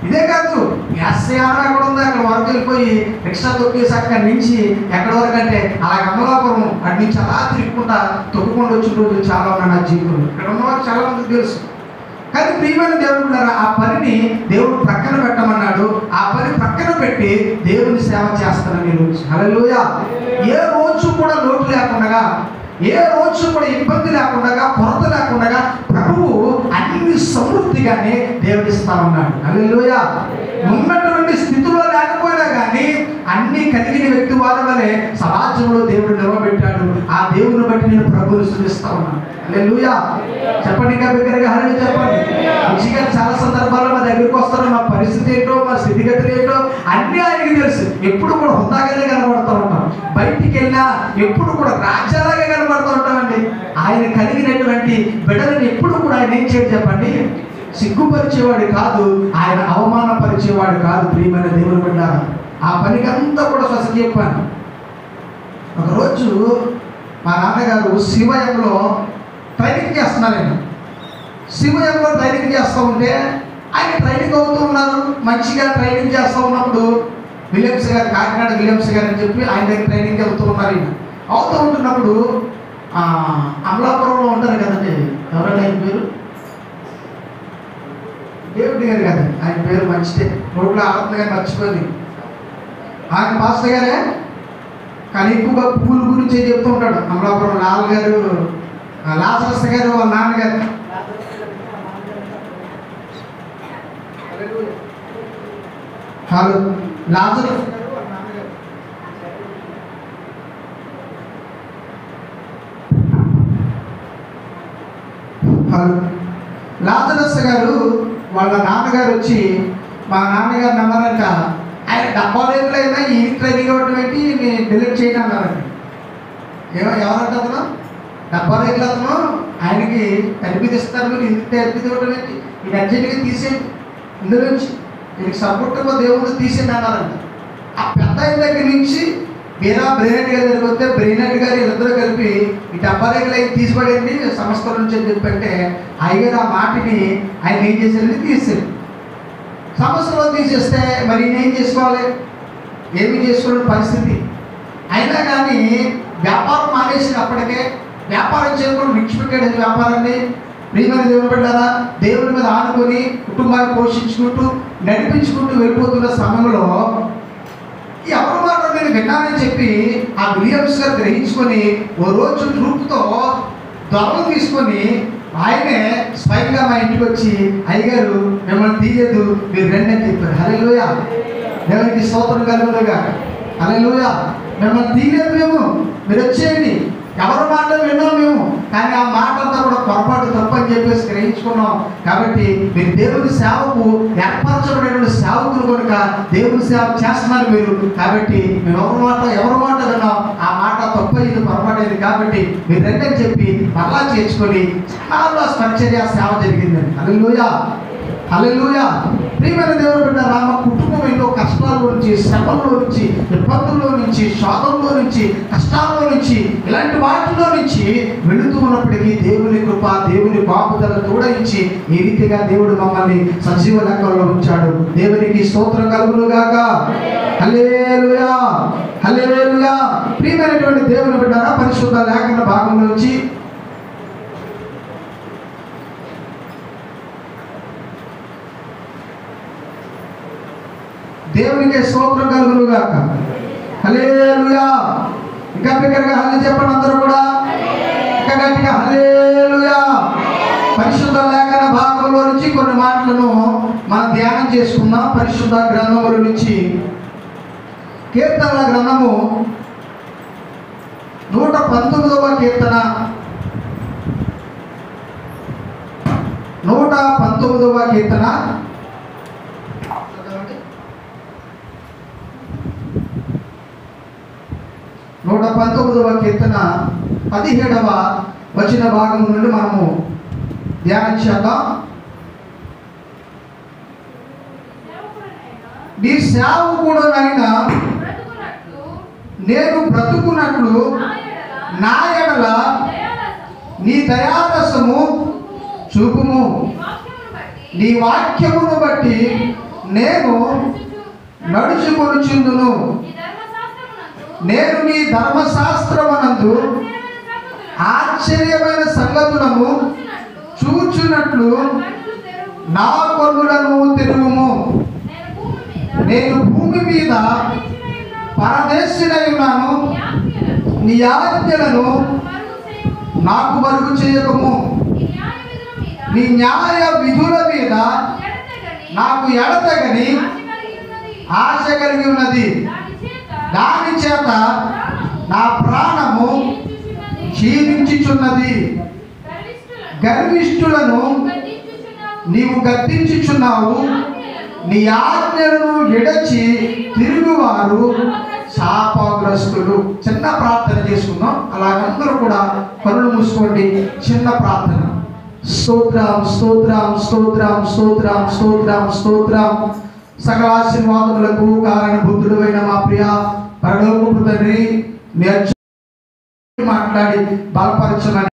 ఇదే కాదు, యాసయానం ఎక్కడ ఉందో అక్కడ వరకు వెళ్ళిపోయి రిక్షా తొక్కేసి అక్కడి నుంచి ఎక్కడి వరకు అంటే అలా అమలాపురం అటు నుంచి అలా తిరుగుకుంటా తొక్కుకుండా వచ్చిన రోజులు చాలా ఉన్నాయి నా జీవితంలో. ఇక్కడ ఉన్నవారు చాలా మందికి తెలుసు. కానీ ప్రియమైన దేవుడు ఆ పనిని దేవుడు ప్రక్కన పెట్టమన్నాడు. ఆ పని ప్రక్కన పెట్టి దేవుని సేవ చేస్తానని రోజు. హల్లెలూయా. ఏ రోజు కూడా లోటు లేకుండా, ఏ రోజు కూడా ఇబ్బంది లేకుండా, కొరత లేకుండా ప్రభువు అన్ని సమృద్ధిగానే దేవుడిస్తా ఉన్నాడు. హల్లెలూయా. ఉన్నటువంటి స్థితిలో లేకపోయినా కానీ అన్ని కలిగిన వ్యక్తి వారి వలె సమాజంలో దేవుడు నిలవబెట్టాడు. ఆ దేవుని బట్టి నేను ప్రభువుని స్తుతిస్తా ఉన్నాను. హల్లెలూయా. చెప్పండి, ఇంకా బిగ్గరగా హల్లెలూయా చెప్పండి. మంచిగా చాలా సందర్భాల్లో మా దగ్గరికి వస్తారు, మా పరిస్థితి ఏంటో, మా స్థితిగతులు ఏంటో అన్నీ ఆయనకి తెలుసు. ఎప్పుడు కూడా హుందాగానే కనబడుతూ ఉంటాం. బయటికి వెళ్ళినా ఎప్పుడు కూడా రాజ్యాలాగే కనబడుతూ ఉంటామండి. ఆయన కలిగినటువంటి బిడ్డలను ఎప్పుడు కూడా ఆయన ఏం చేయడు చెప్పండి, సిగ్గుపరిచేవాడు కాదు, ఆయన అవమానపరిచేవాడు కాదు. ప్రియమైన దేవుని బిడ్డ, ఆ పనికి అంతా కూడా స్వస్థ చెప్పాను. ఒకరోజు మా నాన్నగారు శివయంలో ట్రైనింగ్ చేస్తున్నారండి. శివయంలో ట్రైనింగ్ చేస్తూ ఉంటే ఆయన ట్రైనింగ్ అవుతూ ఉన్నారు. మంచిగా ట్రైనింగ్ చేస్తూ ఉన్నప్పుడు విలియమ్స్ గారు, కాకినాడ విలియమ్స్ గారు అని చెప్పి ఆయన దగ్గర ట్రైనింగ్ అవుతూ ఉన్నారు. ఆయన అవుతూ ఉంటున్నప్పుడు అమలాపురంలో ఉంటారు కదండి, ఎవరైనా ఆయన పేరు దేవుడి గారు కదండి, ఆయన పేరు మంచిదే, రోడ్లో ఆత్మ గారు మర్చిపోయింది. ఆయన పాస్టర్ గారే, కానీ ఎక్కువగా పూల గురించి చెప్తూ ఉంటాడు. అమలాపురం లాల్ గారు, లాజరస్ గారు వాళ్ళ నాన్నగారు. హలో, లాజరస్ గారు వాళ్ళ నాన్నగారు. హలో, లాజరస్ గారు వాళ్ళ నాన్నగారు వచ్చి మా నాన్నగారు అన్నారంట, ఆయన డబ్బాలు అయినా ఈ ట్రైనింగ్ ఇవ్వడం ఏంటి, నేను డిలీట్ చేయను అన్నారండి. ఎవరంటే అతను డబ్బా రేట్లు అతను ఆయనకి కనిపిస్తారు, మీరు ఇంత కనిపించి ఇవ్వడం ఏంటి, ఇది అర్జెంట్గా తీసేయండి, ఇందులోంచి దీనికి సపోర్ట్గా దేవుడు తీసేయండి అన్నారంట. ఆ పెద్ద ఆయన దగ్గర నుంచి వీరా బ్రెయినట్ గారి దగ్గరికి వస్తే బ్రెయినట్ గారు వీళ్ళిద్దరూ కలిపి ఈ డబ్బా రేట్లు అవి తీసిపడేయండి సంస్థ నుంచి అని చెప్పంటే అయ్యగారు ఆ మాటని ఆయన ఏం చేశారని తీసేది. సంవత్సరంలో తీసేస్తే మరి నేనేం చేసుకోవాలి, ఏమి చేసుకోవడం పరిస్థితి. అయినా కానీ వ్యాపారం మానేసినప్పటికే వ్యాపారం చేయకుండా విడిచిపెట్టాడు వ్యాపారాన్ని. ప్రియమైన దేవుని బిడ్డలారా, దేవుని మీద ఆనుకొని కుటుంబాన్ని పోషించుకుంటూ నడిపించుకుంటూ వెళ్ళిపోతున్న సమయంలో ఎవరి మాట నేను విన్నానని చెప్పి ఆ విలియమ్స్ గారు గ్రహించుకొని ఓ రోజు ట్రూప్తో దొరలు తీసుకొని ఆయనే స్వయంగా మా ఇంటికి వచ్చి అయ్యగారు మిమ్మల్ని తీయదు, మీరు రండి అని చెప్పారు. హల్లెలూయా, దేవునికి స్తోత్రం కలుగునుగా. హల్లెలూయా, మిమ్మల్ని తీయలేదు మేము, మీరు వచ్చేయండి. ఎవరి మాటలు విన్నాం మేము, కానీ ఆ మాటంతా కూడా పొరపాటు తప్పని చెప్పేసి గ్రహించుకున్నాం. కాబట్టి మీరు దేవుని సేవకు ఏర్పరచబడినటువంటి సేవకులు కనుక దేవుని సేవ చేస్తున్నారు మీరు. కాబట్టి మేము ఎవరి మాట విన్నాం, ఆ మాట తప్పైంది, పొరపాటైంది. కాబట్టి మీరు రండి అని చెప్పి మరలా చేర్చుకొని చాలా పరిచర్య సేవ జరిగిందండి. హల్లెలూయా, హల్లెలూయా. ప్రియమైన దేవుని బిడ్డ, రామ కుటుంబం ఎన్నో కష్టాల్లో నుంచి, శ్రమల్లో నుంచి, ఇబ్బందుల్లో నుంచి, శోధంలో నుంచి, కష్టాల్లో నుంచి, ఇలాంటి వాటిలో నుంచి వెళుతూ ఉన్నప్పటికీ దేవుని కృప, దేవుని కాపుదల తోడయించి ఈ రీతిగా దేవుడు మమ్మల్ని సజీవ లెక్కల్లో ఉంచాడు. దేవునికి స్తోత్రం కలుగునుగాక. హల్లెలూయా, హల్లెలూయా. ప్రియమైనటువంటి దేవుని బిడ్డరా, పరిశుద్ధ లేఖన భాగం నుంచి దేవునికి స్తోత్రం కలుగునుగాక. హల్లెలూయా. ఇంకా బిగ్గరగా హల్లెలూయా చెప్పండి అందరూ కూడా, ఇంకా గట్టిగా హల్లెలూయా. పరిశుద్ధ లేఖన భాగంలో నుంచి కొన్ని మాటలను మనం ధ్యానం చేసుకుందాం. పరిశుద్ధ గ్రంథముల నుంచి కీర్తనల గ్రంథము 119వ కీర్తన, 119వ కీర్తన 119వ కీర్తన 17వ వచన భాగం నుండి మనము ధ్యానం చేద్దాం. నీ సేవకుడనైనా నేను బ్రతుకున్నట్లు నా ఎడల నీ దయారసము చూపుము. నీ వాక్యమును బట్టి నేను నడుచుకొనుచుందును. నేను నీ ధర్మశాస్త్రమునందు ఆశ్చర్యమైన సంగతులను చూచున్నట్లు నా కన్నులను తెరువుము. నేను భూమి మీద పరదేశినై ఉన్నాను, నీ ఆజ్ఞలను నాకు మరుగు చేయకము. నీ న్యాయ విధుల మీద నాకు ఎడతెగని ఆశ కలిగి ఉన్నది. దాని చేత నా ప్రాణము క్షీణించుచున్నది. గర్విష్ఠులను నీవు గద్దించుచున్నావు. నీ ఆజ్ఞలను విడచి తిరుగువారు శాపగ్రస్తులు. చిన్న ప్రార్థన చేసుకుందాం. అలాగందరూ కూడా కళ్ళు మూసుకోండి. చిన్న ప్రార్థన. స్తోత్రం స్తోత్రం స్తోత్రం స్తోత్రం స్తోత్రం స్తోత్రం. సకల ఆశీర్వాదములకు కారణభూతుడు అయిన మా ప్రియ పరలోకపు తండ్రి, మీ మాట్లాడి బలపరచమని